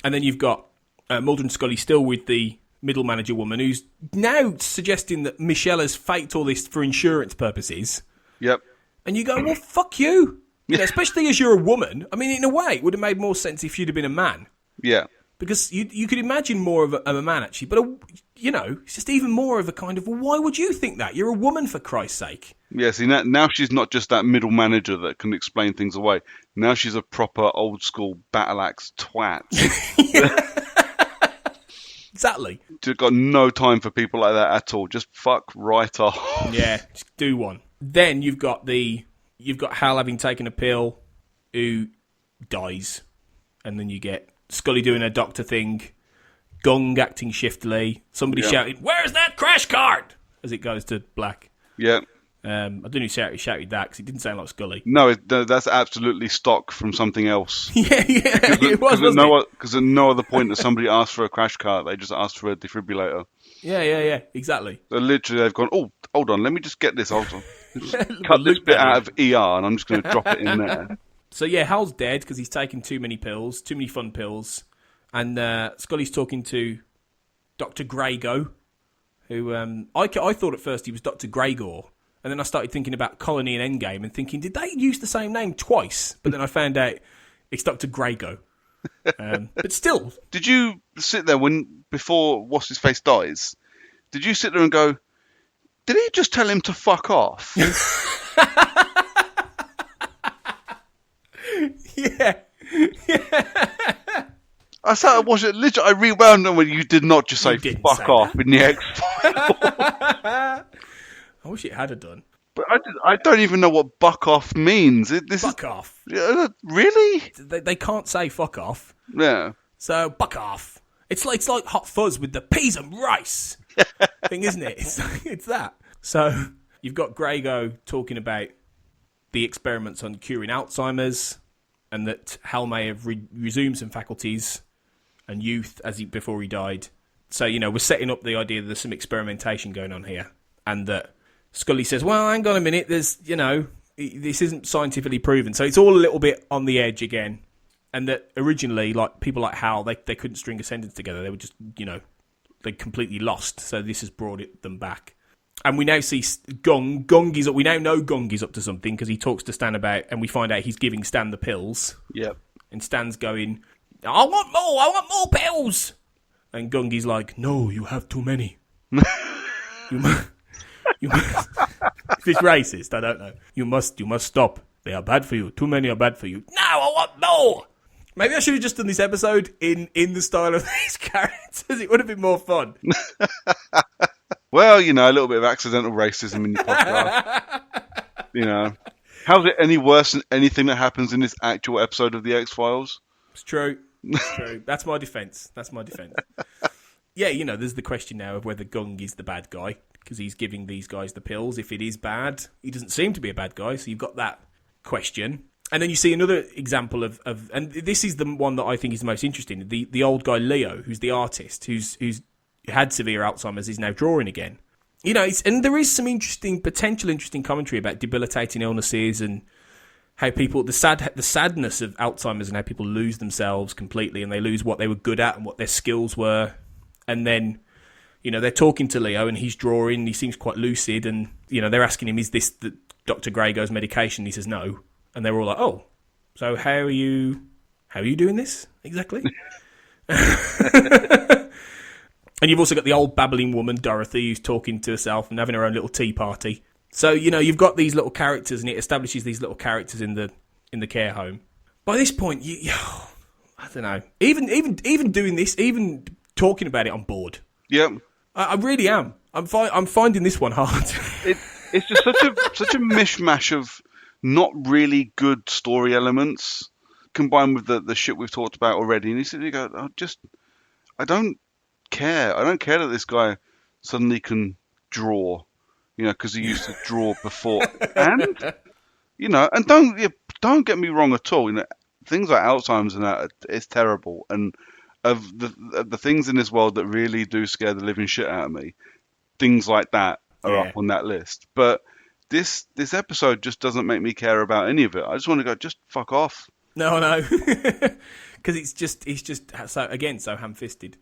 And then you've got Mulder and Scully still with the middle manager woman, who's now suggesting that Michelle has faked all this for insurance purposes. Yep. And you go, well, fuck you. Especially as you're a woman. I mean, in a way, it would have made more sense if you'd have been a man. Yeah. Because you could imagine more of a man, actually. But, it's just even more of a kind of, well, why would you think that? You're a woman, for Christ's sake. Yeah, see, now she's not just that middle manager that can explain things away. Now she's a proper old-school battle-axe twat. Exactly. She's got no time for people like that at all. Just fuck right off. Yeah, just do one. Then you've got Hal having taken a pill, who dies. And then you get Scully doing her doctor thing, Gung acting shiftily, somebody shouting, "Where's that crash card?" as it goes to black. Yeah. I don't know who shouted that, because it didn't sound like Scully. No, that's absolutely stock from something else. Yeah, it was, wasn't it? Because at no other point that somebody asked for a crash cart, they just asked for a defibrillator. Yeah, exactly. So literally they've gone, oh, hold on, let me just get this. Hold on. Cut this bit out of ER and I'm just going to drop it in there. So yeah, Hal's dead because he's taken too many pills, too many fun pills. And Scully's talking to Dr. Grego, who I thought at first he was Dr. Gregor. And then I started thinking about Colony and Endgame and thinking, did they use the same name twice? But then I found out it's Dr. Grego. But still. Did you sit there before What's-His-Face dies, did you sit there and go, did he just tell him to fuck off? Yeah. I sat and watched it, literally, I rewound and went, you did not just say fuck off in the X-Files. I wish it had done. But I don't even know what buck off means. Fuck off. Really? They can't say fuck off. Yeah. So, buck off. It's like Hot Fuzz with the peas and rice thing, isn't it? It's that. So, you've got Grego talking about the experiments on curing Alzheimer's, and that Hal may have resumed some faculties and youth before he died. So, we're setting up the idea that there's some experimentation going on here, and that Scully says, well, hang on a minute, there's, this isn't scientifically proven. So it's all a little bit on the edge again. And that originally, like people like Hal, they couldn't string a sentence together. They were just, they completely lost. So this has brought them back. And we now see Gung we now know Gung is up to something because he talks to Stan about, and we find out he's giving Stan the pills. Yep. And Stan's going, I want more pills. And Gungy's like, no, you have too many. If it's racist, I don't know. You must stop. They are bad for you. Too many are bad for you. No, I want more. Maybe I should have just done this episode in the style of these characters. It would have been more fun. Well, a little bit of accidental racism in your podcast. How's it any worse than anything that happens in this actual episode of the X-Files? It's true. That's my defence. Yeah, there's the question now of whether Gung is the bad guy, because he's giving these guys the pills. If it is bad, he doesn't seem to be a bad guy, so you've got that question. And then you see another example of and this is the one that I think is the most interesting, the old guy Leo, who's the artist, who's had severe Alzheimer's, is now drawing again. And there is some potential interesting commentary about debilitating illnesses and how people, the sadness of Alzheimer's and how people lose themselves completely, and they lose what they were good at and what their skills were. And then, they're talking to Leo and he's drawing, he seems quite lucid, and, they're asking him, is this Dr. Grego's medication? He says no. And they're all like, oh, so how are you doing this exactly? And you've also got the old babbling woman, Dorothy, who's talking to herself and having her own little tea party. So, you've got these little characters, and it establishes these little characters in the care home. By this point, I don't know. Even doing this, even talking about it, I'm bored. Yeah. I really am. I'm finding this one hard. It's just such a mishmash of not really good story elements combined with the shit we've talked about already. And you go, I don't care. I don't care that this guy suddenly can draw, because he used to draw before. And, and don't get me wrong at all. Things like Alzheimer's and that, it's terrible. And of the things in this world that really do scare the living shit out of me, things like that are up on that list. But this episode just doesn't make me care about any of it. I just want to go, just fuck off. No. Because it's just so ham-fisted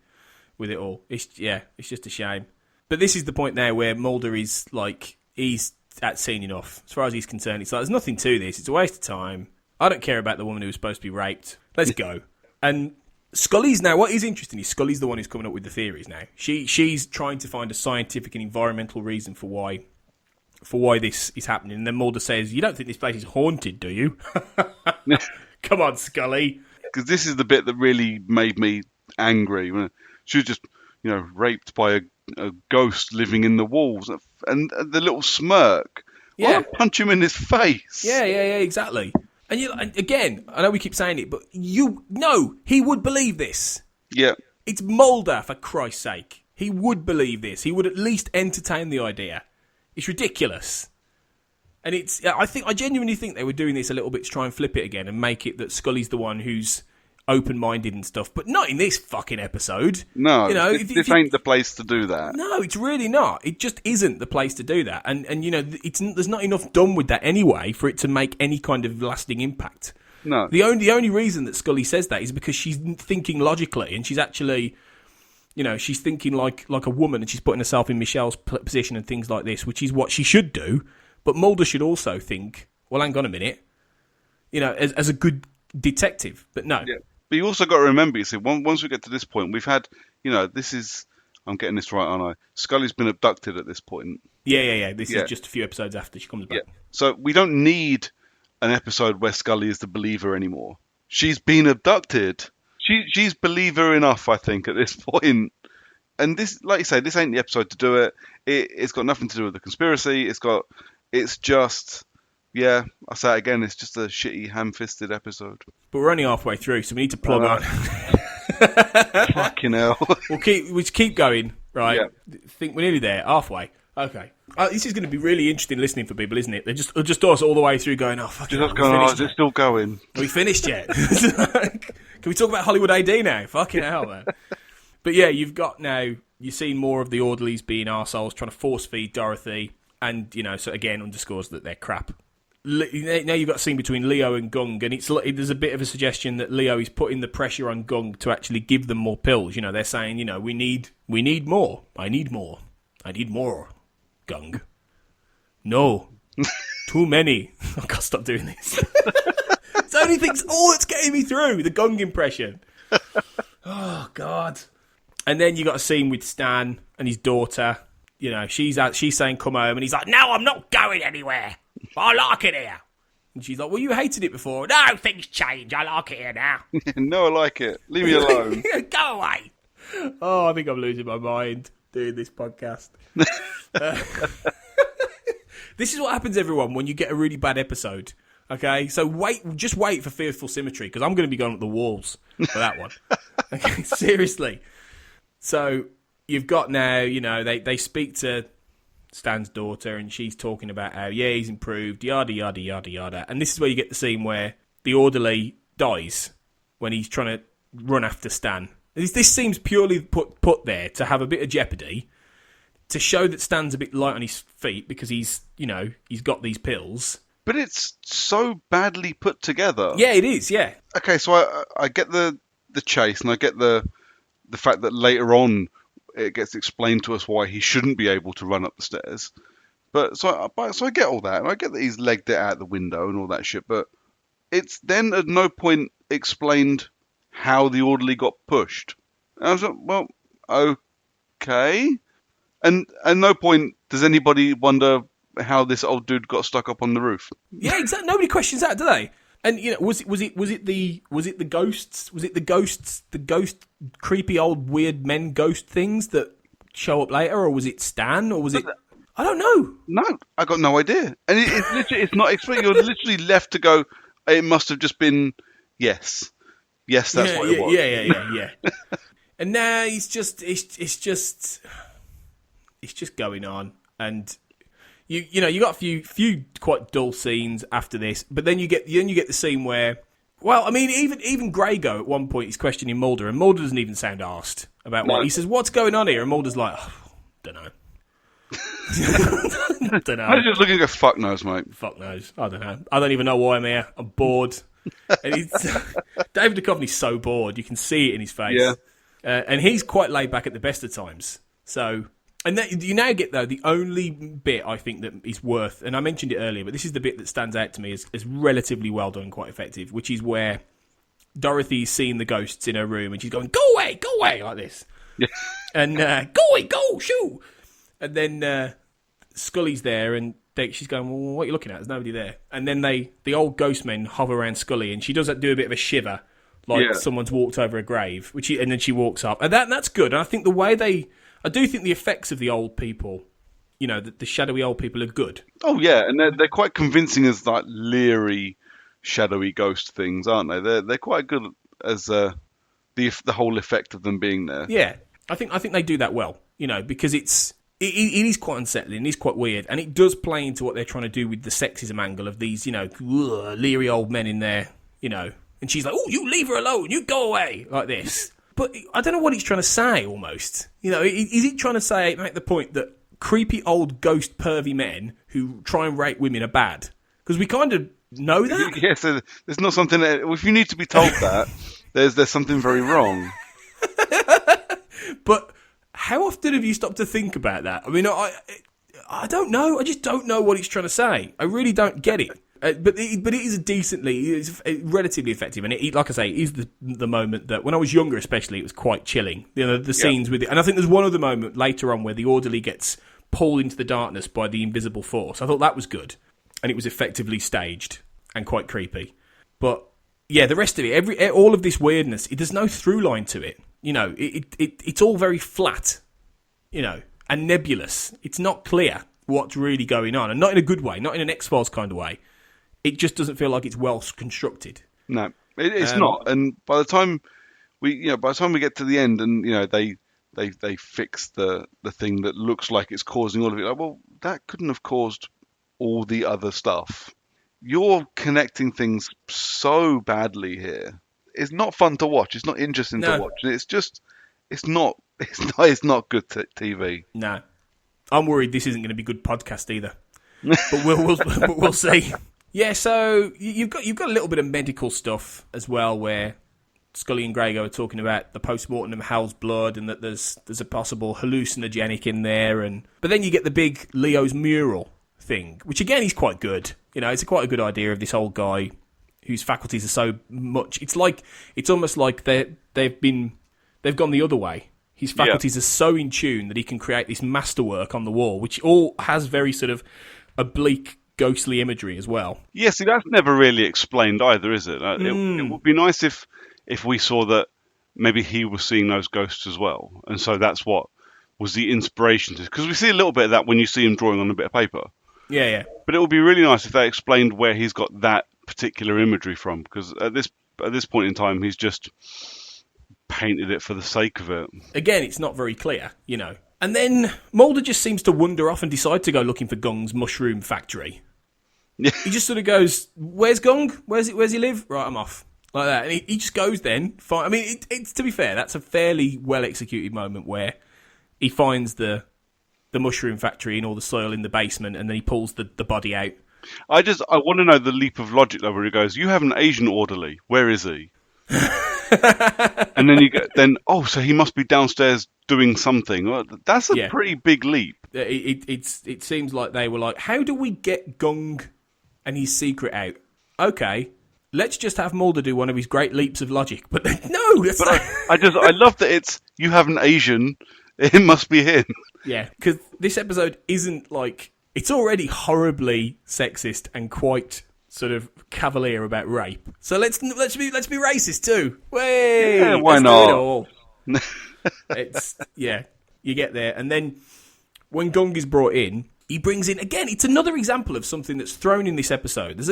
with it all. It's just a shame. But this is the point now where Mulder is like, he's seen enough. As far as he's concerned, it's like, there's nothing to this. It's a waste of time. I don't care about the woman who was supposed to be raped. Let's go. And Scully's now, what is interesting is Scully's the one who's coming up with the theories now. She's trying to find a scientific and environmental reason for why this is happening. And then Mulder says, you don't think this place is haunted, do you? Come on, Scully. Because this is the bit that really made me angry. She was just, raped by a ghost living in the walls. And the little smirk. Yeah. Why not punch him in his face? Yeah, exactly. And again, I know we keep saying it, but he would believe this. Yeah. It's Mulder, for Christ's sake. He would believe this. He would at least entertain the idea. It's ridiculous. And I genuinely think they were doing this a little bit to try and flip it again and make it that Scully's the one who's open-minded and stuff, but not in this fucking episode. No, this ain't the place to do that. No, it's really not. It just isn't the place to do that. And there's not enough done with that anyway for it to make any kind of lasting impact. No. The only reason that Scully says that is because she's thinking logically, and she's actually, she's thinking like a woman, and she's putting herself in Michelle's position and things like this, which is what she should do. But Mulder should also think, well, hang on a minute, as a good detective. But no. Yeah. But you also got to remember, once we get to this point, we've had, this is, I'm getting this right, aren't I? Scully's been abducted at this point. Yeah. This is just a few episodes after she comes back. Yeah. So we don't need an episode where Scully is the believer anymore. She's been abducted. She's believer enough, I think, at this point. And this, like you say, this ain't the episode to do it. It's got nothing to do with the conspiracy. It's just, I'll say it again, it's just a shitty ham-fisted episode. But we're only halfway through, so we need to plug on. Fucking hell. We keep going, right? Yeah. Think we're nearly there, halfway. Okay. This is going to be really interesting listening for people, isn't it? They just us all the way through going, fucking hell, is it still going? Are we finished yet? Can we talk about Hollywood AD now? Fucking hell, man. But yeah, you've seen more of the orderlies being arseholes, trying to force feed Dorothy, and, so again underscores that they're crap. Now you've got a scene between Leo and Gung, and there's a bit of a suggestion that Leo is putting the pressure on Gung to actually give them more pills. They're saying, we need more. I need more, Gung. No, too many. I can't stop doing this. It's all that's getting me through, the Gung impression. Oh, God. And then you got a scene with Stan and his daughter. She's saying come home, and he's like, no, I'm not going anywhere. I like it here. And she's like, well, you hated it before. No, things change. I like it here now. No, I like it. Leave me alone. Go away. Oh, I think I'm losing my mind doing this podcast. This is what happens, everyone, when you get a really bad episode. Okay, so just wait for Fearful Symmetry, because I'm going to be going up the walls for that one. Okay, seriously. So you've got now, they speak to Stan's daughter, and she's talking about how, he's improved, yada, yada, yada, yada. And this is where you get the scene where the orderly dies when he's trying to run after Stan. This seems purely put there to have a bit of jeopardy, to show that Stan's a bit light on his feet because he's got these pills. But it's so badly put together. Yeah, it is, yeah. Okay, so I get the chase, and I get the fact that later on it gets explained to us why he shouldn't be able to run up the stairs. So I get all that, and I get that he's legged it out the window and all that shit, but it's then at no point explained how the orderly got pushed. And I was like, well, okay. And at no point does anybody wonder how this old dude got stuck up on the roof. Yeah, exactly. Nobody questions that, do they? And was it the ghosts? Was it the ghost creepy old weird men ghost things that show up later, or was it Stan, or was it? I don't know. No, I got no idea. And it's literally, it's not explained. You're literally left to go. It must have just been yes, that's what it was. Yeah. And now it's just going on, and you got a few quite dull scenes after this, but then you get the scene where, well, I mean, even Grego at one point is questioning Mulder, and Mulder doesn't even sound arsed about what he says. What's going on here? And Mulder's like, don't know. Don't know. I was just looking at fuck knows, mate. Fuck knows. I don't know. I don't even know why I'm here. I'm bored. And David Duchovny's so bored. You can see it in his face. Yeah. And he's quite laid back at the best of times. So, and you now get, though, the only bit I think that is worth, and I mentioned it earlier, but this is the bit that stands out to me as relatively well done, quite effective, which is where Dorothy's seeing the ghosts in her room and she's going, go away, like this. Yeah. And go away, go, shoo. And then Scully's there, and she's going, well, what are you looking at? There's nobody there. And then the old ghost men hover around Scully, and she does do a bit of a shiver, like someone's walked over a grave, and then she walks up. And that's good. And I think I do think the effects of the old people, the shadowy old people are good. Oh, yeah, and they're quite convincing as, like, leery, shadowy ghost things, aren't they? They're quite good as the whole effect of them being there. Yeah, I think they do that well, because it is quite unsettling, it is quite weird, and it does play into what they're trying to do with the sexism angle of these, leery old men in there, and she's like, oh, you leave her alone, you go away, like this. But I don't know what he's trying to say, almost. Is he trying to make the point that creepy old ghost pervy men who try and rape women are bad? Because we kind of know that. Yeah, so there's not something that, if you need to be told that, there's something very wrong. But how often have you stopped to think about that? I mean, I don't know. I just don't know what he's trying to say. I really don't get it. But it is relatively effective, and like I say, it is the moment that when I was younger, especially, it was quite chilling. The scenes with it, and I think there's one other moment later on where the orderly gets pulled into the darkness by the invisible force. I thought that was good, and it was effectively staged and quite creepy. But yeah, the rest of it, all of this weirdness, there's no through line to it. It's all very flat, and nebulous. It's not clear what's really going on, and not in a good way, not in an X-Files kind of way. It just doesn't feel like it's well constructed. No, it's not. And by the time we get to the end, and they fix the thing that looks like it's causing all of it. Like, well, that couldn't have caused all the other stuff. You're connecting things so badly here. It's not fun to watch. It's not interesting to watch. It's not good TV. No, I'm worried this isn't going to be good podcast either. But we'll see. Yeah, so you've got a little bit of medical stuff as well, where Scully and Grego are talking about the post-mortem of Hal's blood, and that there's a possible hallucinogenic in there, but then you get the big Leo's mural thing, which again is quite good. It's quite a good idea of this old guy whose faculties are so much. It's almost like they've gone the other way. His faculties are so in tune that he can create this masterwork on the wall, which all has very sort of oblique, ghostly imagery as well. Yeah, see, that's never really explained either, is it? It would be nice if we saw that maybe he was seeing those ghosts as well, and so that's what was the inspiration to. Because we see a little bit of that when you see him drawing on a bit of paper. Yeah. But it would be really nice if they explained where he's got that particular imagery from, because at this point in time, he's just painted it for the sake of it. Again, it's not very clear, And then Mulder just seems to wander off and decide to go looking for Gung's mushroom factory. Yeah. He just sort of goes, "Where's Gung? Where's he live? Right, I'm off." Like that. And he just goes then. Fine. I mean, it's to be fair, that's a fairly well-executed moment where he finds the mushroom factory and all the soil in the basement, and then he pulls the body out. I want to know the leap of logic though, where he goes, "You have an Asian orderly. Where is he?" And then so he must be downstairs doing something. Well, that's a pretty big leap. It seems like they were like, how do we get Gung and his secret out? Okay, let's just have Mulder do one of his great leaps of logic. But no, that's but I love that it's, you have an Asian, it must be him. Yeah, because this episode isn't like, It's already horribly sexist and quite sort of cavalier about rape. So let's be racist too. Way, Yeah, why let's not? do it all. You get there, and then when Gung is brought in, he brings in again. It's another example of something that's thrown in this episode. There's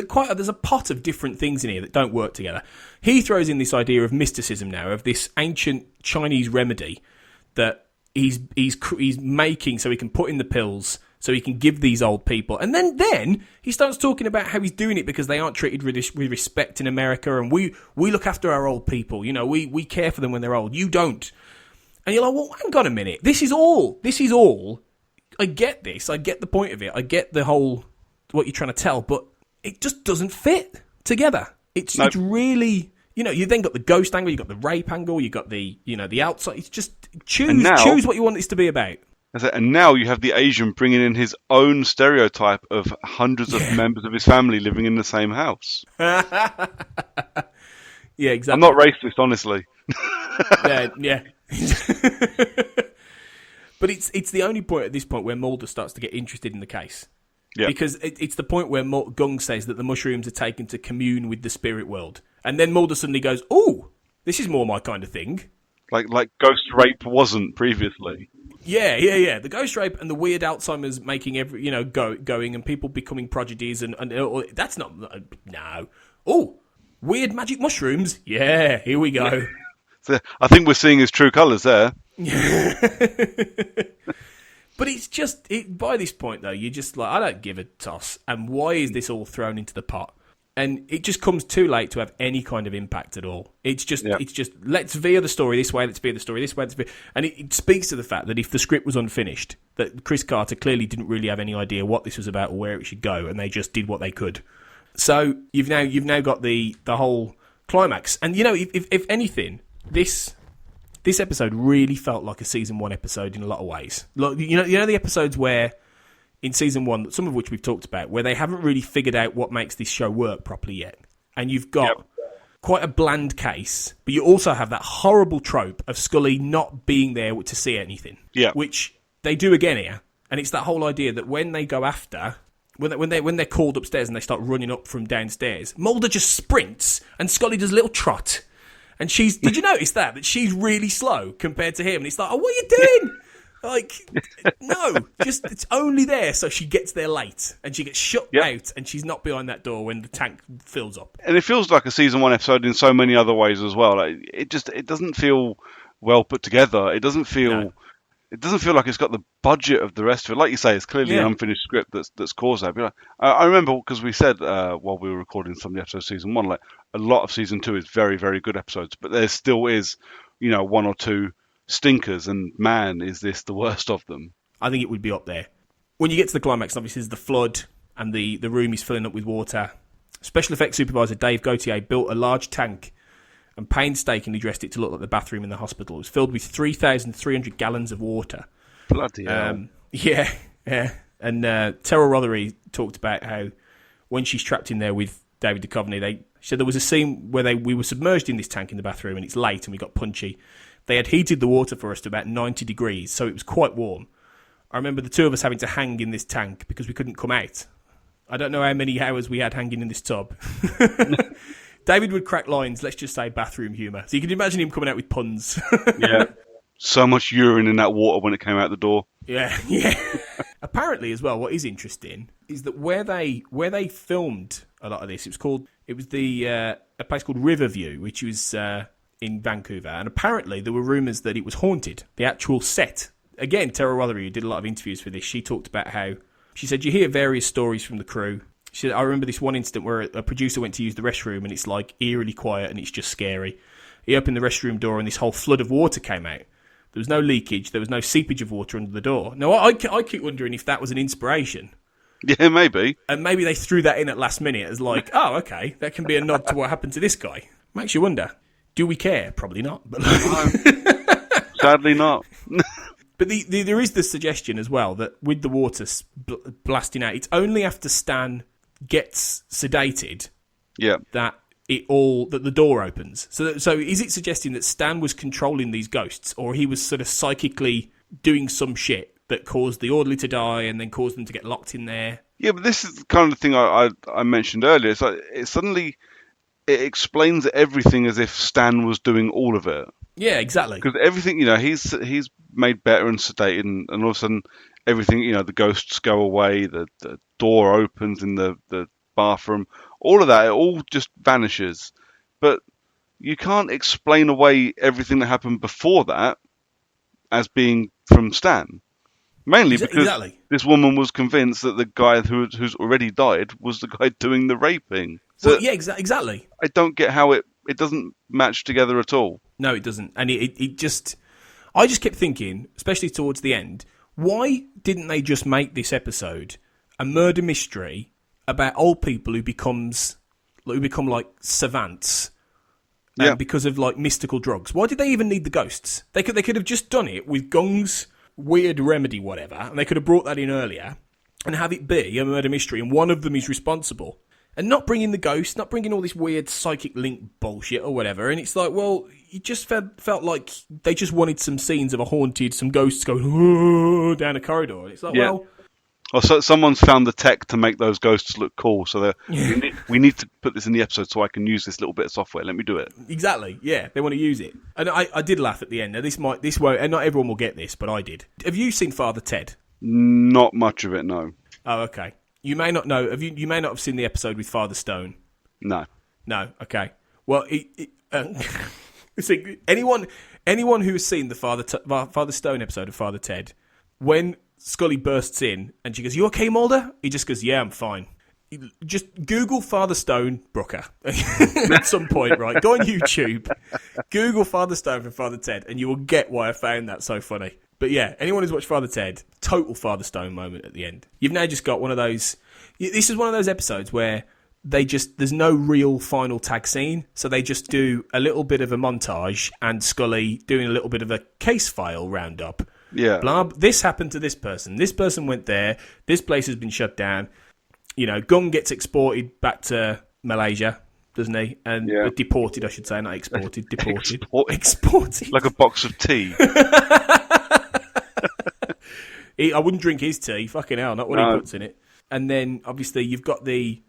a pot of different things in here that don't work together. He throws in this idea of mysticism now, of this ancient Chinese remedy that he's making so he can put in the pills, so he can give these old people. And then he starts talking about how he's doing it because they aren't treated with respect in America, and we look after our old people. You know, we care for them when they're old. You don't. And you're like, well, hang on a minute. This is all. I get this. I get the point of it. I get the whole, what you're trying to tell, but it just doesn't fit together. It's really, you then got the ghost angle, you got the rape angle, you got the, the outside. It's just, choose what you want this to be about. And now you have the Asian bringing in his own stereotype of hundreds of members of his family living in the same house. Yeah, exactly. I'm not racist, honestly. Yeah. But it's the only point at this point where Mulder starts to get interested in the case. Yeah. Because it's the point where Gung says that the mushrooms are taken to commune with the spirit world. And then Mulder suddenly goes, oh, this is more my kind of thing. Like ghost rape wasn't previously. Yeah. The ghost rape and the weird Alzheimer's making going and people becoming prodigies and that's not no. Oh, weird magic mushrooms. Yeah, here we go. So I think we're seeing his true colours there. But it's just by this point though, you're just like, I don't give a toss. And why is this all thrown into the pot? And it just comes too late to have any kind of impact at all. It's just let's veer the story this way, let's veer the story this way, and it speaks to the fact that if the script was unfinished, that Chris Carter clearly didn't really have any idea what this was about or where it should go, and they just did what they could. So you've now got the whole climax, and if anything, this episode really felt like a season 1 episode in a lot of ways. Like, the episodes where in season 1, some of which we've talked about, where they haven't really figured out what makes this show work properly yet. And you've got quite a bland case, but you also have that horrible trope of Scully not being there to see anything. Yeah. Which they do again here. And it's that whole idea that when they go after, when they're called upstairs and they start running up from downstairs, Mulder just sprints and Scully does a little trot. And did you notice that she's really slow compared to him? And it's like, oh, what are you doing? Like, no, it's only there so she gets there late and she gets shut out and she's not behind that door when the tank fills up. And it feels like a season 1 episode in so many other ways as well. Like, it doesn't feel well put together. It doesn't feel like it's got the budget of the rest of it. Like you say, it's clearly an unfinished script that's caused that. But I remember because we said while we were recording some of the episodes of season 1, like a lot of season 2 is very, very good episodes, but there still is, 1 or 2 stinkers, and man, is this the worst of them. I think it would be up there. When you get to the climax, obviously there's the flood and the room is filling up with water. Special effects supervisor Dave Gautier built a large tank and painstakingly dressed it to look like the bathroom in the hospital. It was filled with 3,300 gallons of water. Bloody hell. Yeah. And Terrell Rothery talked about how when she's trapped in there with David Duchovny, she said there was a scene where we were submerged in this tank in the bathroom and it's late and we got punchy. They had heated the water for us to about 90 degrees, so it was quite warm. I remember the two of us having to hang in this tank because we couldn't come out. I don't know how many hours we had hanging in this tub. David would crack lines, let's just say bathroom humour. So you can imagine him coming out with puns. Yeah. So much urine in that water when it came out the door. Yeah. Apparently, as well, what is interesting is that where they filmed a lot of this, it was a place called Riverview, which was in Vancouver, and apparently there were rumours that it was haunted. The actual set. Again, Terrell Rothery, who did a lot of interviews for this, she talked about how she said you hear various stories from the crew. She said, I remember this one incident where a producer went to use the restroom and it's like eerily quiet and it's just scary. He opened the restroom door and this whole flood of water came out. There was no leakage. There was no seepage of water under the door. Now, I keep wondering if that was an inspiration. Yeah, maybe. And maybe they threw that in at last minute as like, oh, okay, that can be a nod to what happened to this guy. Makes you wonder. Do we care? Probably not. But sadly not. But there is the suggestion as well that with the water blasting out, it's only after Stan gets sedated that the door opens. So is it suggesting that Stan was controlling these ghosts, or he was sort of psychically doing some shit that caused the orderly to die and then caused them to get locked in there. Yeah, but this is the kind of thing I mentioned earlier. It's like it explains everything as if Stan was doing all of it. Yeah, exactly. Because everything, he's made better and sedated, and all of a sudden everything, the ghosts go away, the door opens in the bathroom, all of that, it all just vanishes. But you can't explain away everything that happened before that as being from Stan. Mainly because this woman was convinced that the guy who's already died was the guy doing the raping. So well, yeah, exactly. I don't get how it doesn't match together at all. No, it doesn't. And it just... I just kept thinking, especially towards the end, why didn't they just make this episode a murder mystery about old people who become like savants because of like mystical drugs? Why did they even need the ghosts? They could have just done it with Gung's weird remedy, whatever, and they could have brought that in earlier and have it be a murder mystery, and one of them is responsible. And not bringing the ghost, not bringing all this weird psychic link bullshit or whatever. And it's like, well, you just felt like they just wanted some scenes of some ghosts going down a corridor. And it's like, well... Or so someone's found the tech to make those ghosts look cool, so we need to put this in the episode so I can use this little bit of software. Let me do it. Exactly, yeah. They want to use it. And I did laugh at the end. Now, this won't... And not everyone will get this, but I did. Have you seen Father Ted? Not much of it, no. Oh, okay. You may not know. You may not have seen the episode with Father Stone. No. No. Okay. Well, see, anyone who has seen the Father Stone episode of Father Ted, when Scully bursts in and she goes, "You okay, Mulder?" He just goes, "Yeah, I'm fine." Just Google Father Stone Brooker at some point, right? Go on YouTube, Google Father Stone from Father Ted, and you will get why I found that so funny. But yeah, anyone who's watched Father Ted, total Father Stone moment at the end. You've now just got one of those... This is one of those episodes where there's no real final tag scene, so they just do a little bit of a montage and Scully doing a little bit of a case file roundup. Yeah. Blah, this happened to this person. This person went there. This place has been shut down. Gung gets exported back to Malaysia, doesn't he? And deported, I should say, not exported. Deported. Exported. Like a box of tea. I wouldn't drink his tea. Fucking hell, not what he puts in it. And then, obviously, you've got the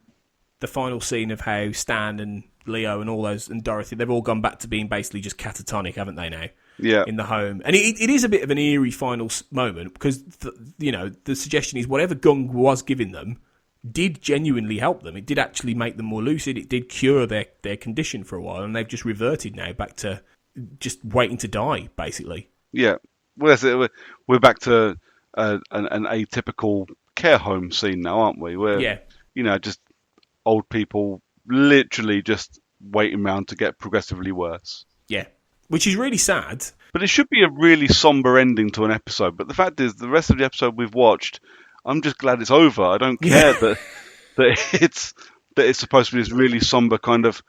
final scene of how Stan and Leo and all those, and Dorothy, they've all gone back to being basically just catatonic, haven't they, now? Yeah. In the home. And it is a bit of an eerie final moment, because, the suggestion is whatever Gung was giving them did genuinely help them. It did actually make them more lucid. It did cure their condition for a while, and they've just reverted now back to just waiting to die, basically. Yeah. Well, that's it. We're back to an atypical care home scene now, aren't we? Where, just old people literally just waiting around to get progressively worse. Yeah. Which is really sad. But it should be a really somber ending to an episode. But the fact is, the rest of the episode we've watched, I'm just glad it's over. I don't care that it's supposed to be this really somber kind of,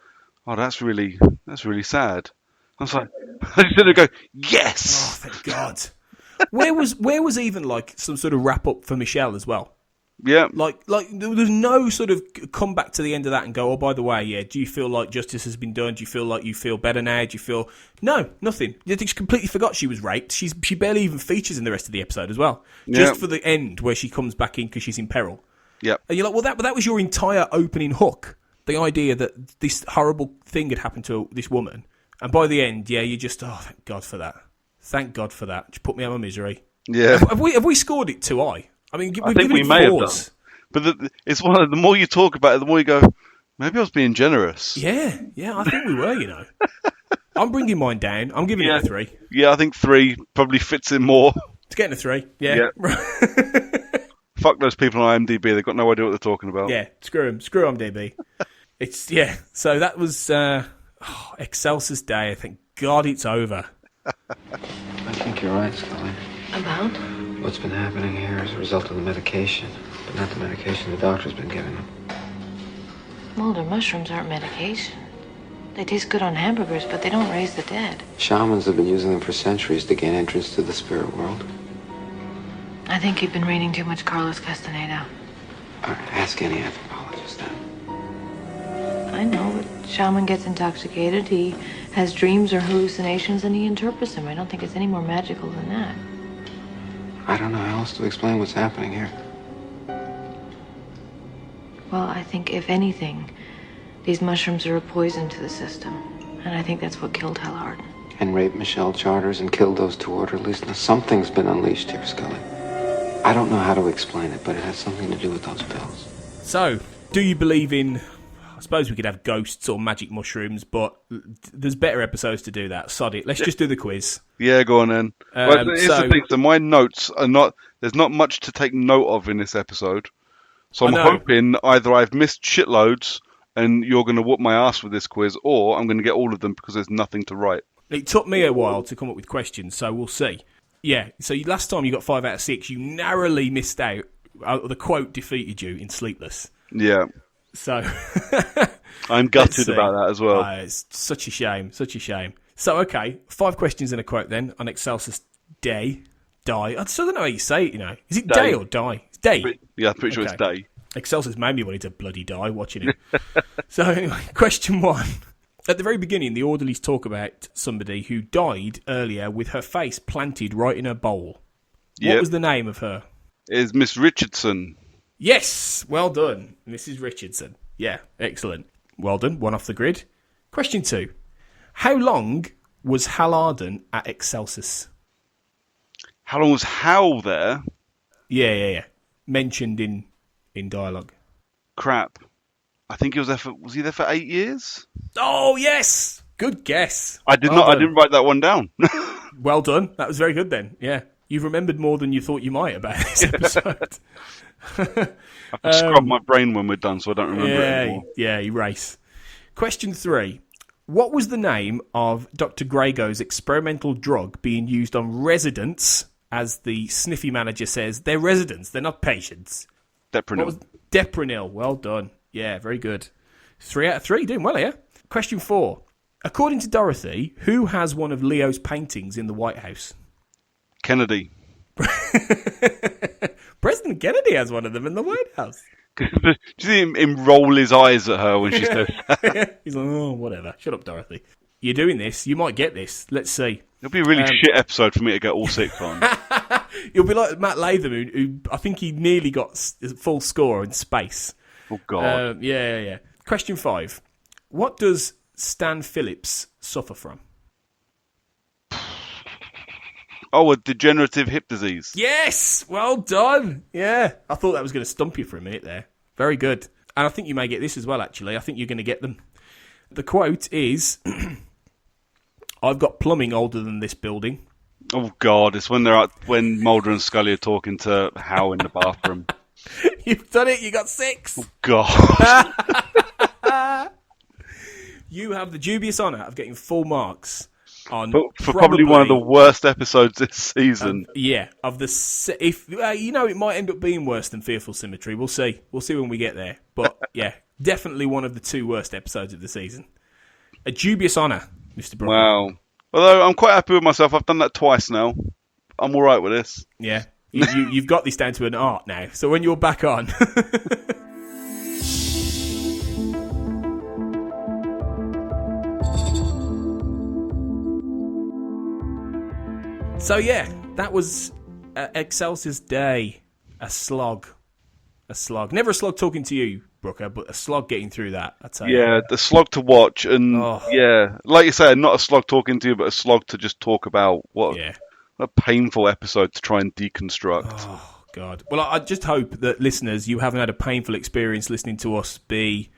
oh, that's really sad. I was like, I just didn't go, yes! Oh, thank God. Where was even like some sort of wrap up for Michelle as well? Yeah. Like there was no sort of come back to the end of that and go, oh, by the way, yeah, do you feel like justice has been done? Do you feel like you feel better now? Do you feel... No, nothing. They just completely forgot she was raped. She barely even features in the rest of the episode as well. Just for the end where she comes back in because she's in peril. Yeah. And you're like, well, that was your entire opening hook. The idea that this horrible thing had happened to this woman. And by the end, yeah, you just, oh, thank God for that. Thank God for that. Just put me out of my misery. Yeah. Have we scored it too high? I mean, I think we may have done. But it's one of the more you talk about it, the more you go, maybe I was being generous. Yeah, I think we were, I'm bringing mine down. I'm giving it a 3. Yeah, I think 3 probably fits in more. It's getting a 3, yeah. Fuck those people on IMDb. They've got no idea what they're talking about. Yeah, screw them. Screw IMDb. So that was Excelsis Dei. I think, God, it's over. I think you're right, Scully. About? What's been happening here is a result of the medication, but not the medication the doctor's been giving him. Mulder, mushrooms aren't medication. They taste good on hamburgers, but they don't raise the dead. Shamans have been using them for centuries to gain entrance to the spirit world. I think you've been reading too much Carlos Castaneda. All right, ask any anthropologist then. I know, but shaman gets intoxicated, he has dreams or hallucinations, and he interprets them. I don't think it's any more magical than that. I don't know how else to explain what's happening here. Well, I think, if anything, these mushrooms are a poison to the system. And I think that's what killed Hal Arden. And raped Michelle Charters and killed those 2 orderlies. Now, something's been unleashed here, Scully. I don't know how to explain it, but it has something to do with those pills. So, do you believe in... I suppose we could have ghosts or magic mushrooms, but there's better episodes to do that. Sod it. Let's just do the quiz. Yeah, go on then. Well, here's the thing. So my notes are not... There's not much to take note of in this episode. So I'm hoping either I've missed shitloads and you're going to whoop my ass with this quiz, or I'm going to get all of them because there's nothing to write. It took me a while to come up with questions, so we'll see. Yeah, so last time you got 5 out of 6. You narrowly missed out. The quote defeated you in Sleepless. Yeah. So I'm gutted about that as well. It's such a shame, such a shame. So, okay, 5 questions and a quote then on Excelsis Dei. I still don't know how you say it, you know. Is it Day or Die? It's Day. Yeah, I'm pretty sure it's Day. Excelsis made me wanted to bloody die watching it. So, anyway, question 1. At the very beginning, the orderlies talk about somebody who died earlier with her face planted right in her bowl. What was the name of her? It's Miss Richardson. Yes, well done, Mrs. Richardson. Yeah, excellent. Well done, 1 off the grid. Question 2. How long was Hal Arden at Excelsis? How long was Hal there? Yeah. Mentioned in dialogue. Crap. I think he was there for... Was he there for 8 years? Oh, yes! Good guess. I didn't write that one down. Well done. That was very good then. Yeah. You've remembered more than you thought you might about this episode. I can scrub my brain when we're done, so I don't remember it anymore. Yeah, erase. Question 3. What was the name of Dr. Grago's experimental drug being used on residents? As the sniffy manager says, they're residents, they're not patients. Depronil. Well done. Yeah, very good. 3 out of 3, doing well here. Question 4. According to Dorothy, who has one of Leo's paintings in the White House? Kennedy. President Kennedy has one of them in the White House. Do you see him roll his eyes at her when she says that? He's like, oh, whatever. Shut up, Dorothy. You're doing this. You might get this. Let's see. It'll be a really shit episode for me to get all 6 on. You'll be like Matt Latham, who I think he nearly got full score in Space. Oh, God. Yeah. Question 5. What does Stan Phillips suffer from? Oh, a degenerative hip disease. Yes! Well done! Yeah. I thought that was going to stump you for a minute there. Very good. And I think you may get this as well, actually. I think you're going to get them. The quote is, I've got plumbing older than this building. Oh, God. It's when when Mulder and Scully are talking to Hal in the bathroom. You've done it. You got 6. Oh, God. You have the dubious honour of getting full marks on for probably one of the worst episodes this season. Of the if it might end up being worse than Fearful Symmetry. We'll see when we get there. But yeah, definitely one of the 2 worst episodes of the season. A dubious honour, Mr. Brooker. Wow. Although I'm quite happy with myself. I've done that twice now. I'm all right with this. Yeah, you've got this down to an art now. So when you're back on. So yeah, that was Excelsis Dei. A slog. Never a slog talking to you, Brooker, but a slog getting through that. Yeah, the slog to watch, and yeah, like you said, not a slog talking to you, but a slog to just talk about. What a painful episode to try and deconstruct. Oh God. Well, I just hope that listeners, you haven't had a painful experience listening to us be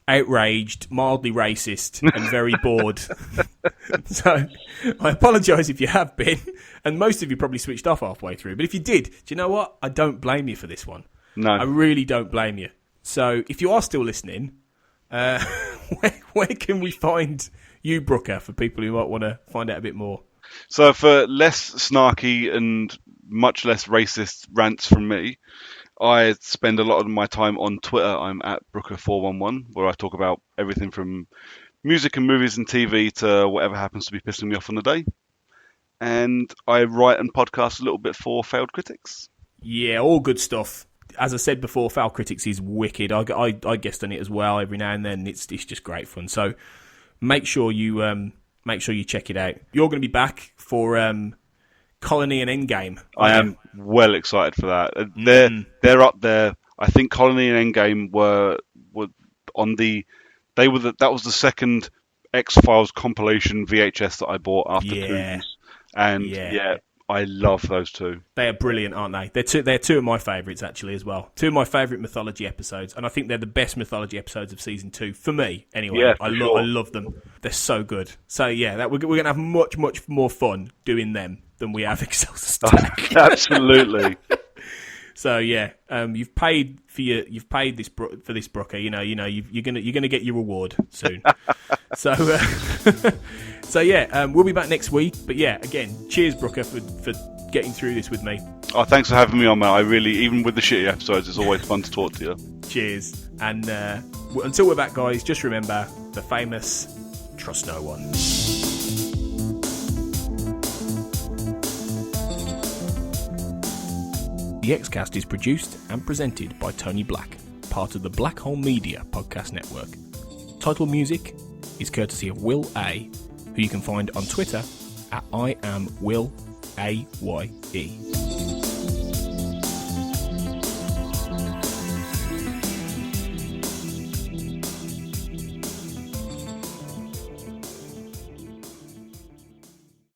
outraged, mildly racist, and very bored. So I apologise if you have been, and most of you probably switched off halfway through. But if you did, do you know what? I don't blame you for this one. No, I really don't blame you. So if you are still listening, where can we find you, Brooker, for people who might want to find out a bit more? So for less snarky and much less racist rants from me, I spend a lot of my time on Twitter. I'm at Brooker411, where I talk about everything from music and movies and TV to whatever happens to be pissing me off on the day. And I write and podcast a little bit for Failed Critics. Yeah, all good stuff. As I said before, Failed Critics is wicked. I guest on it as well every now and then. It's just great fun. So make sure you check it out. You're going to be back for Colony and Endgame. I am well excited for that. They're up there. I think Colony and Endgame were on the. That was the second X-Files compilation VHS that I bought after Coons. And I love those two. They are brilliant, aren't they? They're two of my favourites, actually, as well. Two of my favourite mythology episodes, and I think they're the best mythology episodes of season 2 for me. Anyway, yeah, I love them. They're so good. So yeah, we're going to have much more fun doing them than we have Excelsis Dei. Absolutely. So yeah, you've paid this for this, Brooker. You're gonna get your reward soon. So we'll be back next week. But yeah, again, cheers, Brooker, for getting through this with me. Oh, thanks for having me on, mate. Even with the shitty episodes, it's always fun to talk to you. Cheers. And until we're back, guys, just remember the famous trust no one. The Xcast is produced and presented by Tony Black, part of the Black Hole Media podcast network. Title music is courtesy of Will A, who you can find on Twitter at IamWillAYE.